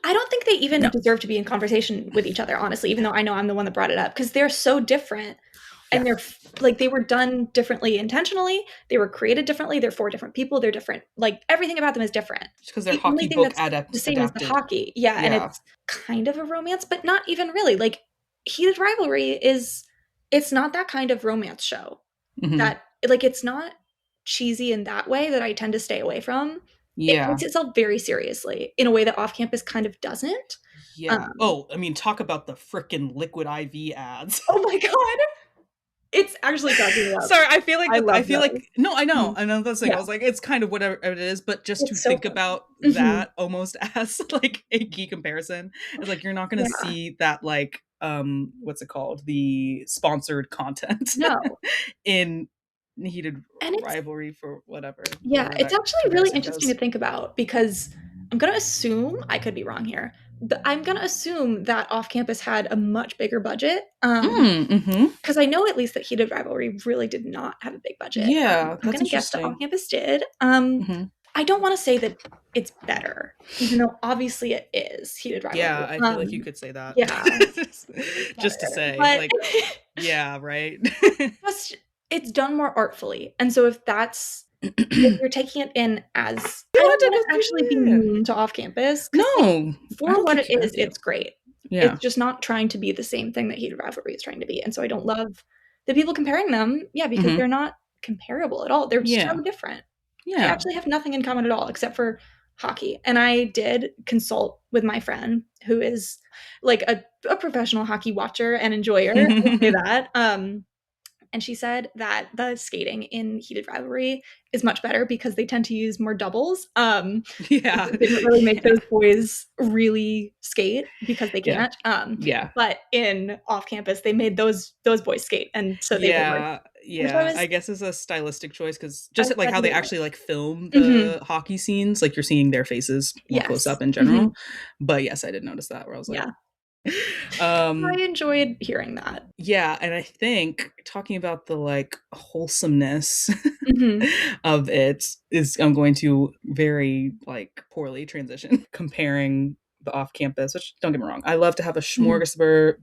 I don't think they even deserve to be in conversation with each other, honestly, even though I know I'm the one that brought it up, because they're so different. And they're like, they were done differently intentionally. They were created differently. They're 4 different people. They're different. Like, everything about them is different. Just because they're hockey book adapted. The same as the hockey. Yeah. And it's kind of a romance, but not even really. Like, heated rivalry it's not that kind of romance show. That, like, it's not cheesy in that way that I tend to stay away from. It takes itself very seriously in a way that Off Campus kind of doesn't. Yeah. I mean, talk about the frickin' Liquid IV ads. Oh my God. It's actually cracking me up. Sorry, I feel like no, I know that's the thing. I was like, it's kind of whatever it is, but just it's to think about that almost as like a key comparison, it's like you're not going to see that like what's it called, the sponsored content in heated rivalry for whatever. Yeah, it's actually really interesting to think about, because I'm going to assume, I could be wrong here, I'm going to assume that Off Campus had a much bigger budget. Because I know at least that heated rivalry really did not have a big budget. Yeah, I'm going to guess that Off Campus did. I don't want to say that it's better, even though obviously it is heated rivalry. Yeah, I feel like you could say that. Yeah. just to say, but, like, yeah, right. It's done more artfully. And so if you're taking it in as, I don't want to actually be mean to Off Campus. No. For what it is, it's great. Yeah. It's just not trying to be the same thing that heated rivalry is trying to be. And so I don't love the people comparing them. Yeah, because they're not comparable at all. They're so different. Yeah. They actually have nothing in common at all except for hockey. And I did consult with my friend who is like a professional hockey watcher and enjoyer. I'll say that. And she said that the skating in heated rivalry is much better because they tend to use more doubles. They don't really make those boys really skate because they can't. But in Off Campus, they made those boys skate, and so they were. Yeah, I guess it's a stylistic choice, because just like how they actually like film the hockey scenes, like you're seeing their faces more close up in general. But yes, I did notice that, where I was like, I enjoyed hearing that. Yeah, and I think talking about the like wholesomeness of it is, I'm going to very like poorly transition comparing the Off Campus, which, don't get me wrong, I love to have a smorgasbord,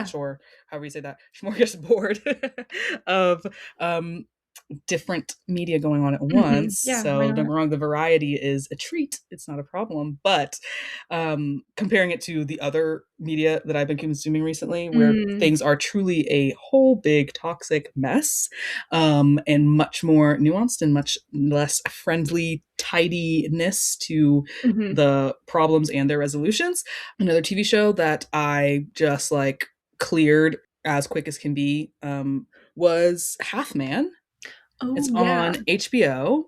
sure, however you say that, smorgasbord of different media going on at once. So don't get me wrong, the variety is a treat. It's not a problem. But comparing it to the other media that I've been consuming recently, where things are truly a whole big toxic mess, and much more nuanced and much less friendly tidiness to the problems and their resolutions. Another TV show that I just like cleared as quick as can be was Half Man. It's on HBO.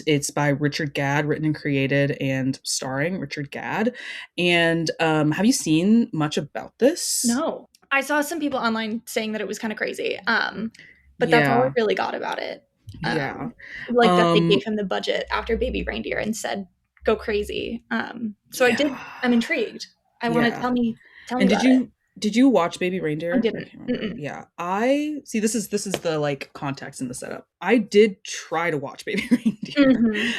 It's by Richard Gadd, written and created and starring Richard Gadd. And have you seen much about this? No. I saw some people online saying that it was kind of crazy. But that's all I really got about it. Like that they gave him the budget after Baby Reindeer and said, go crazy. So I'm intrigued. I want to tell me and about it. Did you watch Baby I Reindeer? I didn't. can't remember. Mm-mm. Yeah. I see this is the like context in the setup. I did try to watch Baby Reindeer.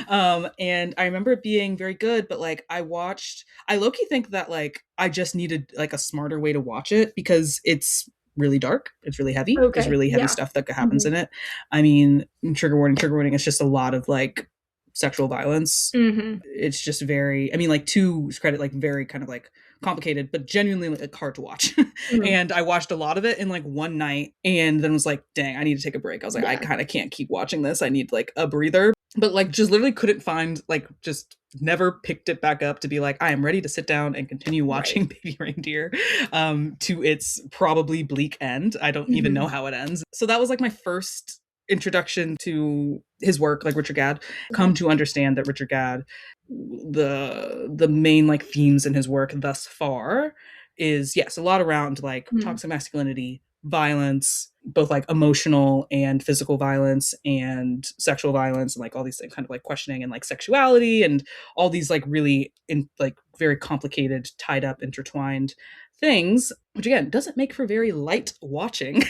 Mhm. And I remember it being very good, but like I low-key think that like I just needed like a smarter way to watch it because it's really dark. It's really heavy. There's Okay. really heavy Yeah. stuff that happens Mhm. in it. I mean, trigger warning, it's just a lot of like sexual violence. Mhm. It's just very, I mean, like to credit, like very kind of like complicated, but genuinely like hard to watch. Mhm. And I watched a lot of it in like one night and then was like, dang, I need to take a break. I was like, I Yeah. kind of can't keep watching this. I need like a breather. But like just literally couldn't find, like just never picked it back up to be like, I am ready to sit down and continue Right. watching Baby Reindeer to its probably bleak end. I don't even know Mhm. how it ends. So that was like my first introduction to his work, like Richard Gadd. Okay. Come to understand that Richard Gadd, the main like themes in his work thus far is, yes, a lot around like Mhm. toxic masculinity, violence, both like emotional and physical violence and sexual violence, and like all these things, kind of like questioning and like sexuality and all these like really in like very complicated, tied up, intertwined things, which again doesn't make for very light watching.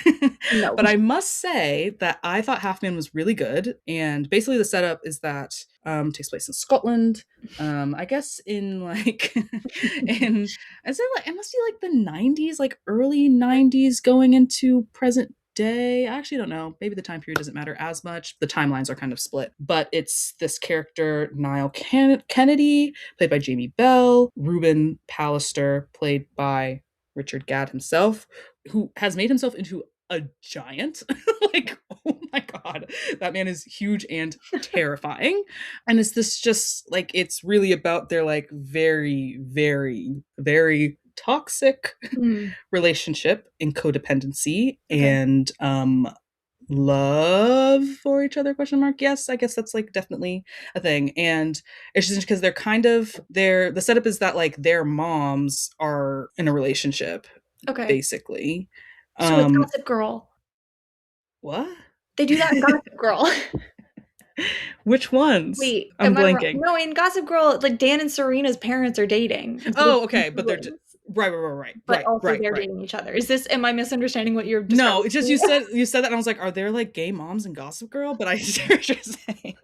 No. But I must say that I thought Half Man was really good. And basically the setup is that takes place in Scotland. I guess in like in is it like, it must be like the 90s, like early 90s going into present day. I actually don't know. Maybe the time period doesn't matter as much. The timelines are kind of split. But it's this character, Niall Kennedy, played by Jamie Bell, Ruben Pallister, played by Richard Gadd himself, who has made himself into a giant. Like, oh my god, that man is huge and terrifying. And it's this just like, it's really about their like very, very, very toxic Mhm. relationship and codependency Okay. and love for each other, question mark. Yes, I guess that's like definitely a thing. And it's just because they're kind of the setup is that like their moms are in a relationship Okay. basically. So it's um Gossip Girl. what? They do that in Gossip Girl. Which ones? Wait, I'm am I wrong? blanking. No, in Gossip Girl, like Dan and Serena's parents are dating, and so they're Oh, twin okay, but they're siblings, right, right, right, but right, also right, they're right. dating each other. Am I misunderstanding what you're No, describing it's to just me? you said that and I was like, are there like gay moms in Gossip Girl? But I see what you're saying.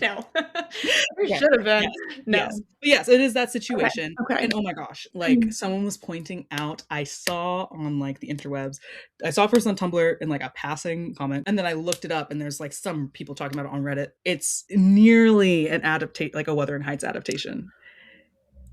No. There Okay. should have been. Yes. Yes. No. But yes, it is that Okay, situation. okay. And oh my gosh, like Mhm. someone was pointing out, I saw on like the interwebs, I saw it first on Tumblr in like a passing comment, and then I looked it up and there's like some people talking about it on Reddit. It's nearly an adaptate like a Wuthering Heights adaptation.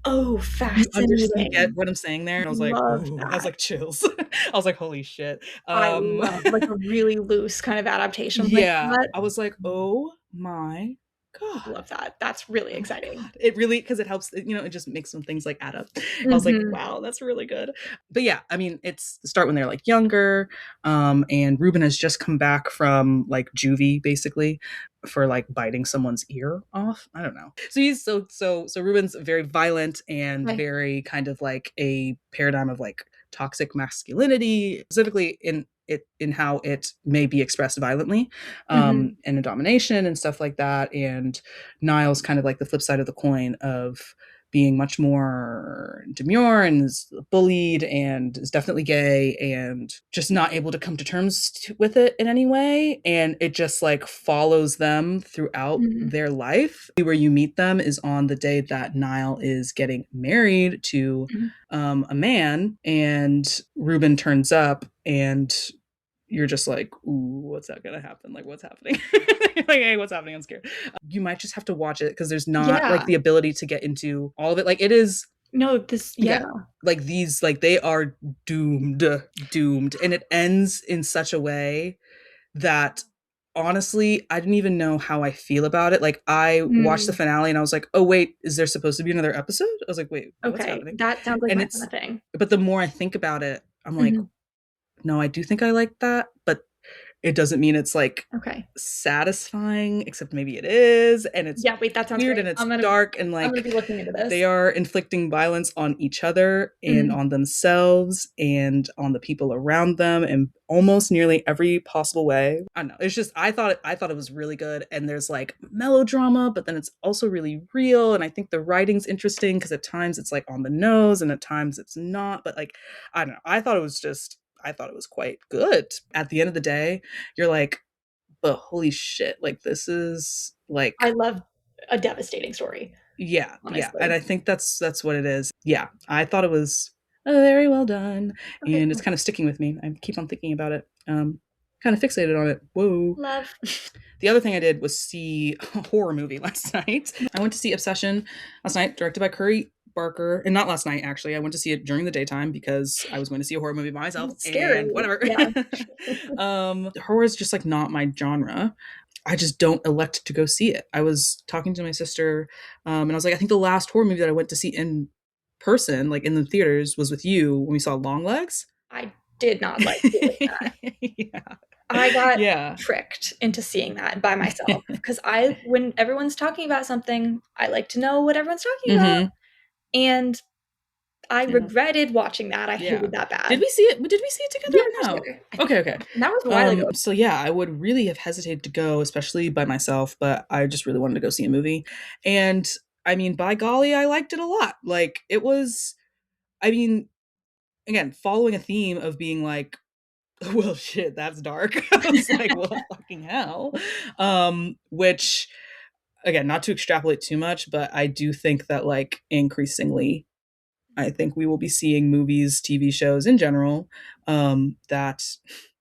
Oh, You get fascinating. what I'm saying there? And I was like, Love ooh, I was that. like chills. I was like, holy shit. I love, like, a really loose kind of adaptation like Yeah, that. I was like, "Oh my god. Love that. That's really Oh my exciting. god." It really, because it helps, you know, it just makes some things, like, add up. I was like, Mhm. "Wow, that's really good." But yeah, I mean, it's start when they're, like, younger, and Ruben has just come back from, like, juvie, basically, for, like, biting someone's ear off. I don't know. So he's so Ruben's very violent and Okay. very kind of like a paradigm of, like, toxic masculinity, specifically in how it may be expressed violently, Mhm. and in domination and stuff like that. And Niall's kind of like the flip side of the coin of being much more demure and is bullied and is definitely gay and just not able to come to terms with it in any way. And it just like follows them throughout Mhm. their life. Where you meet them is on the day that Niall is getting married to Mhm. a man, and Ruben turns up and you're just like, ooh, what's that gonna happen? Like, what's happening? Like, hey, what's happening? I'm scared. You might just have to watch it because there's not like Yeah. the ability to get into all of it. Like, it is, No, this yeah. yeah, like these, like they are doomed, doomed, and it ends in such a way that honestly, I didn't even know how I feel about it. Like, I watched the Mm, finale and I was like, oh wait, is there supposed to be another episode? I was like, wait, what's okay. happening? That sounds like And my it's, kinda thing. but the more I think about it, I'm like, Mhm. no, I do think I like that, but it doesn't mean it's like Okay. satisfying, except maybe it is, and it's Yeah, wait, that sounds weird great. and it's dark, and I'm gonna like be looking into this. they are inflicting violence on each other and Mhm. on themselves and on the people around them in almost nearly every possible way. I don't know. It's just I thought it was really good, and there's like melodrama, but then it's also really real, and I think the writing's interesting because at times it's like on the nose and at times it's not, but like I don't know. I thought it was quite good. At the end of the day, you're like, but holy shit, like this is like I love a devastating story, yeah, yeah. And honestly. I think that's what it is. Yeah. I thought it was very well done. Okay, And it's cool. kind of sticking with me. I keep on thinking about it. Kind of fixated on it. Whoa. Love. The other thing I did was see a horror movie last night. I went to see Obsession last night, directed by Curry Barker. And not last night, actually. I went to see it during the daytime because I was going to see a horror movie by myself. It's scary. And whatever. Yeah. Horror is just like not my genre. I just don't elect to go see it. I was talking to my sister, and I was like, I think the last horror movie that I went to see in person, like in the theaters, was with you when we saw Longlegs. I did not like doing that. Yeah. I got Yeah. tricked into seeing that by myself because when everyone's talking about something, I like to know what everyone's talking about. Mhm. And I Yeah. regretted watching that. I Yeah. hated that bad. Did we see it? Did we see it together Yeah, or for no? sure. Okay, okay. And that was a while ago. So yeah, I would really have hesitated to go, especially by myself, but I just really wanted to go see a movie. And I mean, by golly, I liked it a lot. Like it was, I mean, again, following a theme of being like, well, shit, that's dark. I was like, well, fucking hell. Which, again, not to extrapolate too much, but I do think that, like, increasingly, I think we will be seeing movies, TV shows in general, that,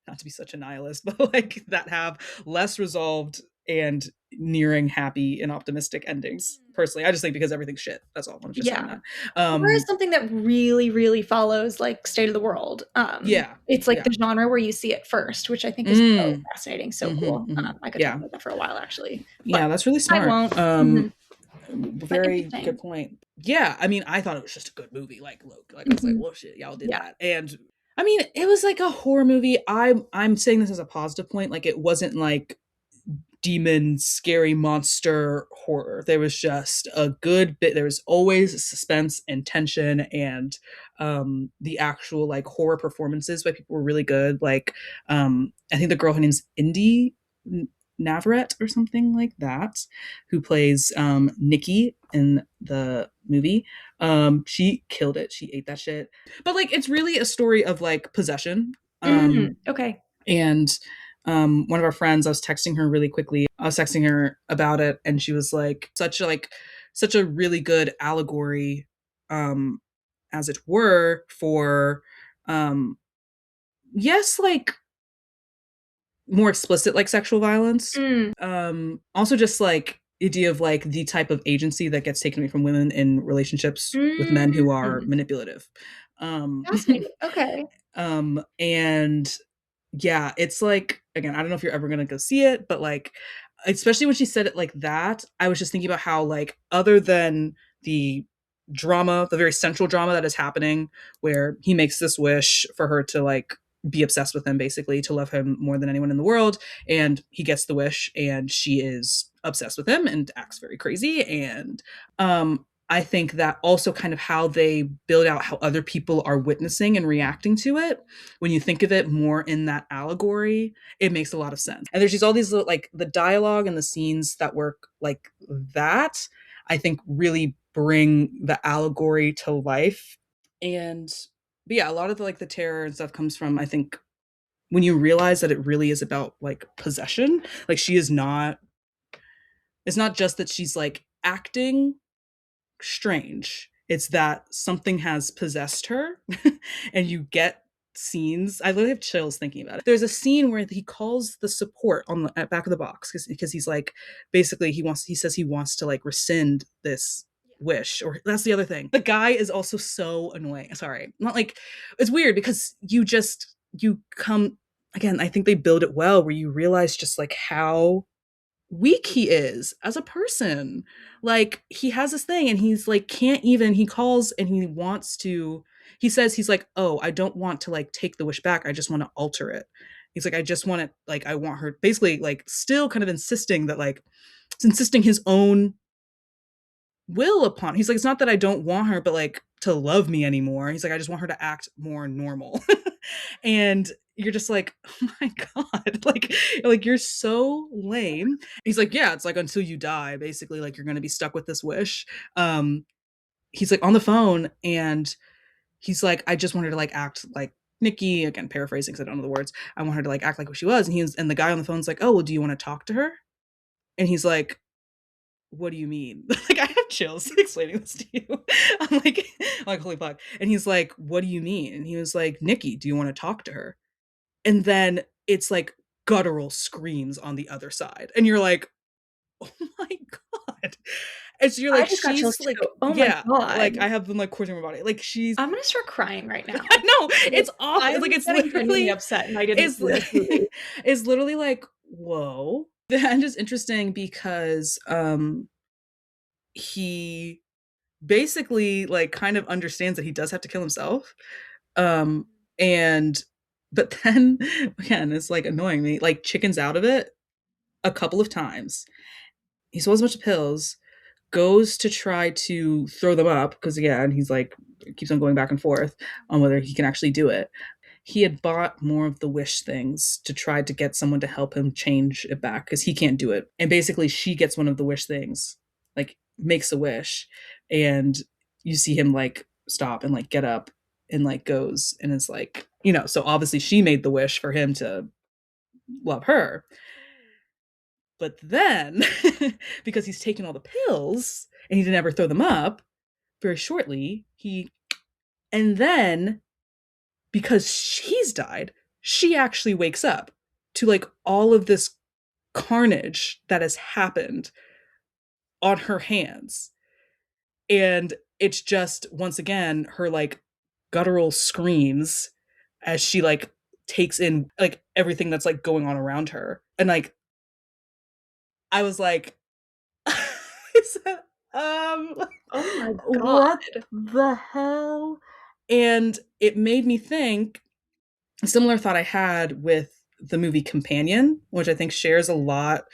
not to be such a nihilist, but like that have less resolved and nearing happy and optimistic endings. Personally, I just think because everything's shit. That's all. I'm just saying Yeah. that. Horror is something that really, really follows like state of the world. Yeah. It's like Yeah. the genre where you see it first, which I think is so Mm. fascinating, so Mm-hmm, cool. mm-hmm. I could talk Yeah. about that for a while actually, but Yeah, that's really I smart. won't. Mhm. But Very interesting. good point. Yeah, I mean, I thought it was just a good movie. Like, look, like I was like, Mhm. well, shit, y'all did Yeah. that. And I mean, it was like a horror movie. I'm saying this as a positive point. Like, it wasn't like demon, scary monster horror. There was just a good bit. There was always suspense and tension, and the actual like horror performances by people were really good. Like, I think the girl, her name's Indy Navarette or something like that, who plays Nikki in the movie. She killed it. She ate that shit. But like, it's really a story of like possession. Okay. And one of our friends, I was texting her really quickly. I was texting her about it, and she was like, such a really good allegory, as it were, for yes, like more explicit like sexual violence. Mm. Also just like idea of like the type of agency that gets taken away from women in relationships with men who are Mm. manipulative. Fascinating. Okay. And yeah, it's like, again, I don't know if you're ever gonna go see it, but like, especially when she said it like that, I was just thinking about how like, other than the drama, the very central drama that is happening, where he makes this wish for her to like be obsessed with him, basically to love him more than anyone in the world, and he gets the wish and she is obsessed with him and acts very crazy. And I think that also kind of how they build out how other people are witnessing and reacting to it, when you think of it more in that allegory, it makes a lot of sense. And there's just all these little, like the dialogue and the scenes that work like that, I think really bring the allegory to life. And but yeah, a lot of the like the terror and stuff comes from, I think, when you realize that it really is about like possession. Like she is not, it's not just that she's like acting strange. It's that something has possessed her and you get scenes. I literally have chills thinking about it. There's a scene where he calls the support on the at back of the box because he's like, basically he says he wants to like rescind this wish. Or that's the other thing. The guy is also so annoying. Sorry. Not like, it's weird because you come, again, I think they build it well where you realize just like how weak he is as a person. Like he has this thing and he's like can't even, he calls and he wants to, he says he's like, "Oh, I don't want to like take the wish back. I just want to alter it." He's like, I just want it, like, I want her, basically, like, still kind of insisting that, like, it's insisting his own will upon. He's like, it's not that I don't want her, but like to love me anymore. He's like, I just want her to act more normal. And you're just like, oh my god, like you're so lame. He's like, yeah, it's like until you die, basically, like you're gonna be stuck with this wish. Um, he's like on the phone, and he's like, I just want her to like act like Nikki, again paraphrasing because I don't know the words. I want her to like act like what she was. And the guy on the phone's like, oh well, do you want to talk to her? And he's like, what do you mean? Like I have chills explaining this to you. I'm like holy fuck. And he's like, what do you mean? And he was like, Nikki, do you want to talk to her? And then it's like guttural screams on the other side, and you're like, oh my god. And so you're I like, just got chills she's too. like, Oh my yeah, god. like I have them like coursing my body, like she's I'm gonna start crying right now. I know Like, it's awful. It's I'm like it's getting genuinely literally upset, and I didn't it's see this movie. it's literally like whoa. And just interesting because he basically like kind of understands that he does have to kill himself. Um and but then again, it's like annoying me, like chickens out of it a couple of times. He swallows a bunch of pills, goes to try to throw them up because again, he's like keeps on going back and forth on whether he can actually do it. He had bought more of the wish things to try to get someone to help him change it back because he can't do it. And basically, she gets one of the wish things, like makes a wish, and you see him like stop and like get up and like goes and it's like, so obviously she made the wish for him to love her. But then, because he's taken all the pills and he didn't ever throw them up, very shortly, and then because he's died, she actually wakes up to like all of this carnage that has happened on her hands. And it's just once again her like guttural screams as she like takes in like everything that's like going on around her. And like I was like I said, Oh my what god. the hell? And it made me think a similar thought I had with the movie Companion, which I think shares a lot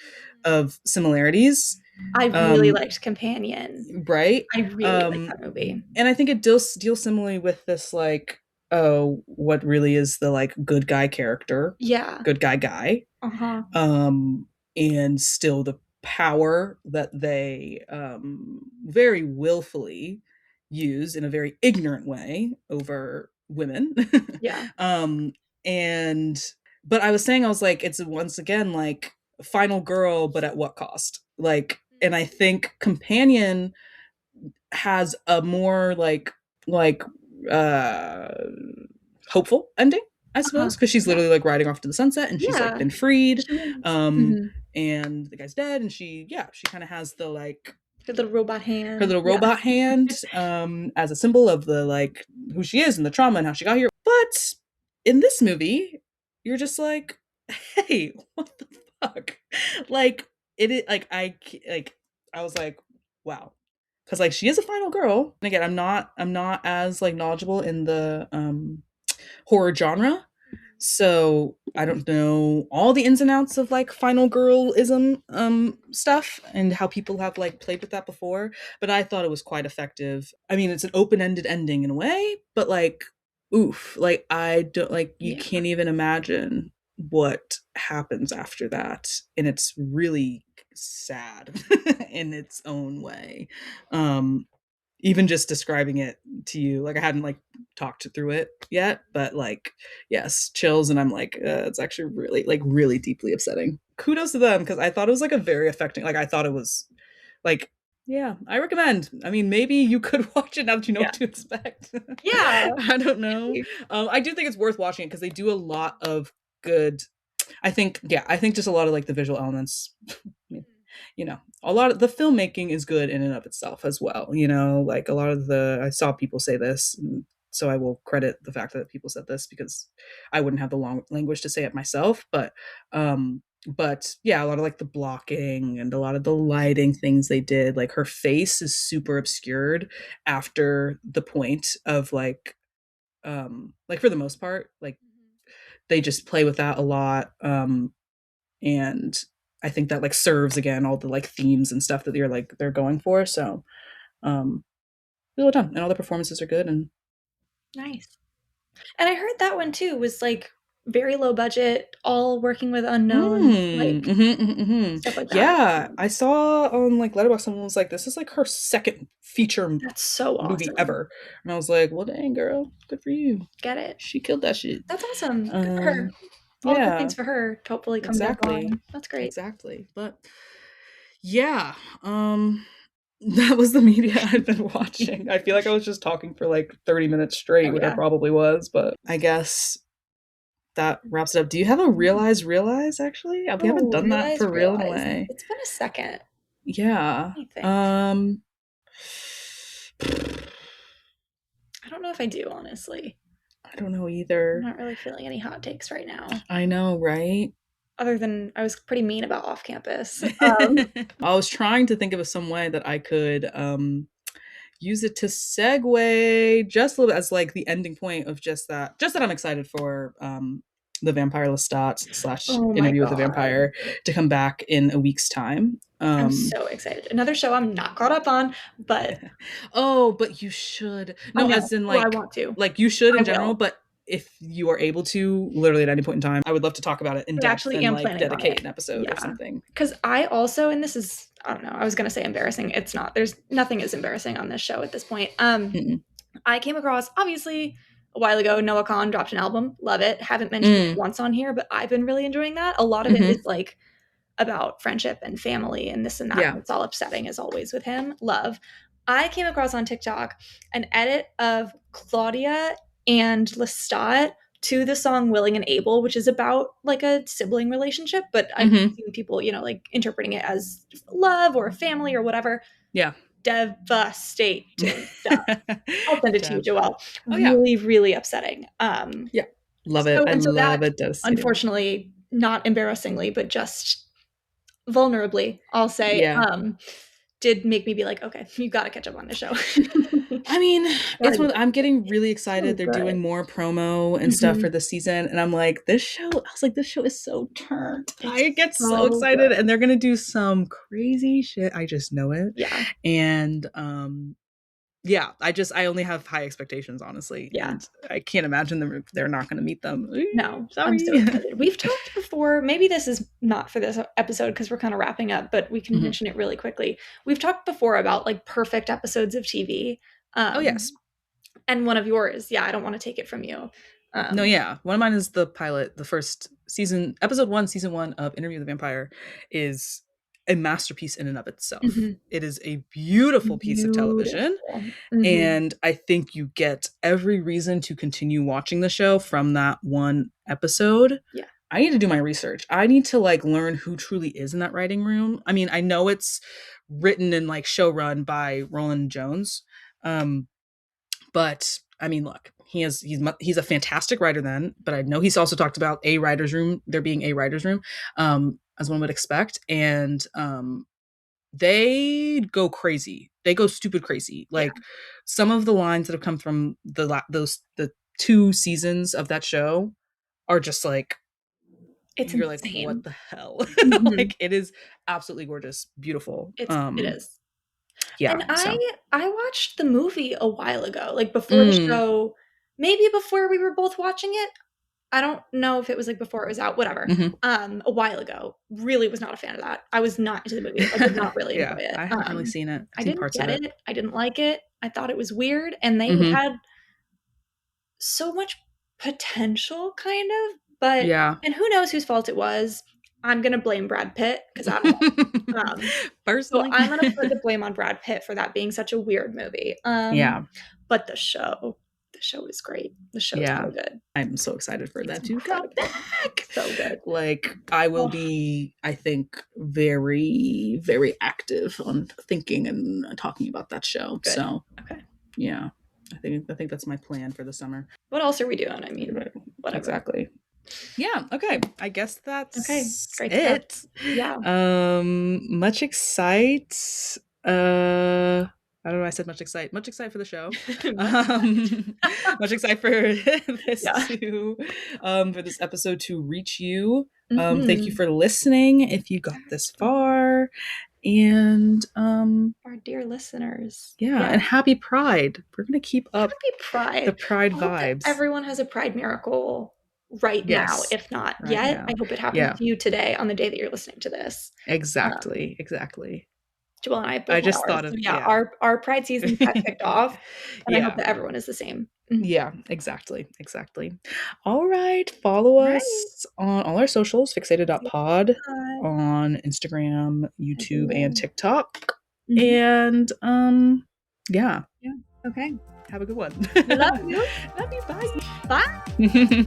of similarities. I really liked Companion. Right? I really liked that movie. And I think it deals similarly with this, like, oh, what really is the like good guy character, Yeah. good guy, Uh-huh. and still the power that they very willfully use in a very ignorant way over women. Yeah. And but I was saying, I was like, it's once again like final girl, but at what cost? Like, and I think Companion has a more like uh hopeful ending, I Uh-huh. suppose, because she's Yeah. literally like riding off to the sunset and she's like Yeah. been freed. She wins. um Mhm. and the guy's dead, and she kind of has the like Her little robot her hand. little Yeah. robot hand as a symbol of the like who she is and the trauma and how she got here. But in this movie, you're just like, hey, what the fuck? Like like I was like, wow. Because like she is a final girl. And again, I'm not as like knowledgeable in the horror genre. So I don't know all the ins and outs of like final girlism stuff and how people have like played with that before, but I thought it was quite effective. I mean, it's an open-ended ending in a way, but like oof, like I don't like you Yeah. can't even imagine what happens after that, and it's really sad in its own way. Um Even just describing it to you, like I hadn't like talked through it yet, but like yes, chills. And I'm like, it's actually really deeply upsetting. Kudos to them, because I thought it was like a very affecting, like I thought it was like, yeah, I recommend. I mean, maybe you could watch it now that you know Yeah. what to expect. Yeah. I don't know. I do think it's worth watching it because they do a lot of good. I think just a lot of like the visual elements. I mean, a lot of the filmmaking is good in and of itself as well. Like a lot of I saw people say this, so I will credit the fact that people said this because I wouldn't have the long language to say it myself. But yeah, a lot of like the blocking and a lot of the lighting things they did, like her face is super obscured after the point of like for the most part, like they just play with that a lot. And I think that like serves again all the like themes and stuff that they're going for. So well done. And all the performances are good. And Nice. And I heard that one too was like very low budget, all working with unknown, like stuff like that. Yeah, I saw on like Letterboxd someone was like, "This is like her second feature That's so movie awesome. ever," and I was like, "Well, dang girl, good for you. Get it. She killed that shit." That's awesome. Good for her. All good Yeah, things for her to hopefully come down the exactly, line. That's great. exactly. But yeah, that was the media I've been watching. I feel like I was just talking for like 30 minutes straight, Oh which I yeah. probably was, but I guess that wraps it up. Do you have a realize actually? We haven't Oh, done that for real in a realize. way. It's been a second, Yeah. I think. I don't know if I do, honestly. I don't know I'm either. not really feeling any hot takes right now. I know, right? Other than I was pretty mean about off campus. I was trying to think of some way that I could use it to segue just a little bit as like the ending point of just that I'm excited for the Vampire Lestat slash Oh my Interview with the god. Vampire to come back in a week's time. I'm so excited. Another show I'm not caught up on, but Oh, but you should. I No, know. as in Oh, I want to. like you should I in general, will. but if you are able to, literally at any point in time, I would love to talk about it in I depth actually and am like planning on it. dedicate an episode or Yeah. something. Because I also, and this is, I don't know, I was going to say embarrassing. It's not. There's nothing is embarrassing on this show at this point. Mm-mm. I came across, obviously, a while ago, Noah Kahn dropped an album. Love it. Haven't mentioned it once on here, but I've been really enjoying that. A lot of it is like about friendship and family and this and that. Yeah. It's all upsetting as always with him. Love. I came across on TikTok an edit of Claudia and Lestat to the song Willing and Able, which is about like a sibling relationship, but I've seen people, like interpreting it as love or family or whatever. Yeah. Devastating stuff. I'll send it to you, Joelle. Oh, yeah. Really, really upsetting. Yeah. Love it. I love that, it. Devastating. unfortunately, not embarrassingly, but just vulnerably, I'll say, Yeah. did make me be like, okay, you got to catch up on this show. I mean, I'm getting really excited. So They're good. doing more promo and stuff for the season. And I'm like, this show is so turned. I get so excited. Good. And they're going to do some crazy shit. I just know it. Yeah. And, yeah, I only have high expectations, honestly. Yeah. And I can't imagine they're not going to meet them. No, sorry. I'm so excited. We've talked before, maybe this is not for this episode because we're kind of wrapping up, but we can mention it really quickly. We've talked before about like perfect episodes of TV. Oh, yes. And one of yours, I don't want to take it from you. No, yeah. One of mine is the pilot, the first season, episode 1, season 1 of Interview with the Vampire is a masterpiece in and of itself. It is a beautiful piece of television. And I think you get every reason to continue watching the show from that one episode. Yeah. I need to do my research. I need to like learn who truly is in that writing room. I mean, I know it's written and like show run by Roland Jones. But I mean, look, he's a fantastic writer then, but I know he's also talked about a writer's room, there being a writer's room, as one would expect. And they go crazy. They go stupid crazy. Like some of the lines that have come from the 2 seasons of that show are just like, you're insane. Like, what the hell? Like it is absolutely gorgeous, beautiful. It is. Yeah. And I watched the movie a while ago, like before the show, maybe before we were both watching it. I don't know if it was like before it was out, whatever. A while ago. Really was not a fan of that. I was not into the movie. I did not really enjoy it. I haven't really seen it. I didn't get it. I didn't like it. I thought it was weird. And they had so much potential, kind of. But and who knows whose fault it was. I'm gonna blame Brad Pitt because I don't know. Personally, so I'm gonna put the blame on Brad Pitt for that being such a weird movie. But the show is great. The show is so good. I'm so excited for that to come back. So good. Like I will be, I think, very, very active on thinking and talking about that show. Good. So yeah, I think that's my plan for the summer. What else are we doing? I mean, whatever. Exactly. Yeah, okay. I guess that's great it. Yeah. Much excite. I don't know. I said much excited for the show. Much Much excited for this Yeah. for this episode to reach you. Thank you Mhm. for listening if you got this far. And Our dear listeners. yeah, Yeah. and happy Pride. We're gonna keep up Happy the Pride. Pride I hope that vibes. everyone has a Pride miracle right now. Yes, If not right yet, I now. hope it happens Yeah, to you today on the day that you're listening to this. exactly. Exactly. Joelle and I I both had just ours. thought So of, yeah, yeah. our Pride season got kicked off, and I hope Yeah. that everyone is the same. Mhm. Yeah, exactly. Exactly. All right. Follow Right. us on all our socials, See fixated.pod you on Instagram, YouTube, and everywhere. TikTok. Mhm. And yeah, Yeah. Okay. have a good one. We love you. Love you. Bye. Bye.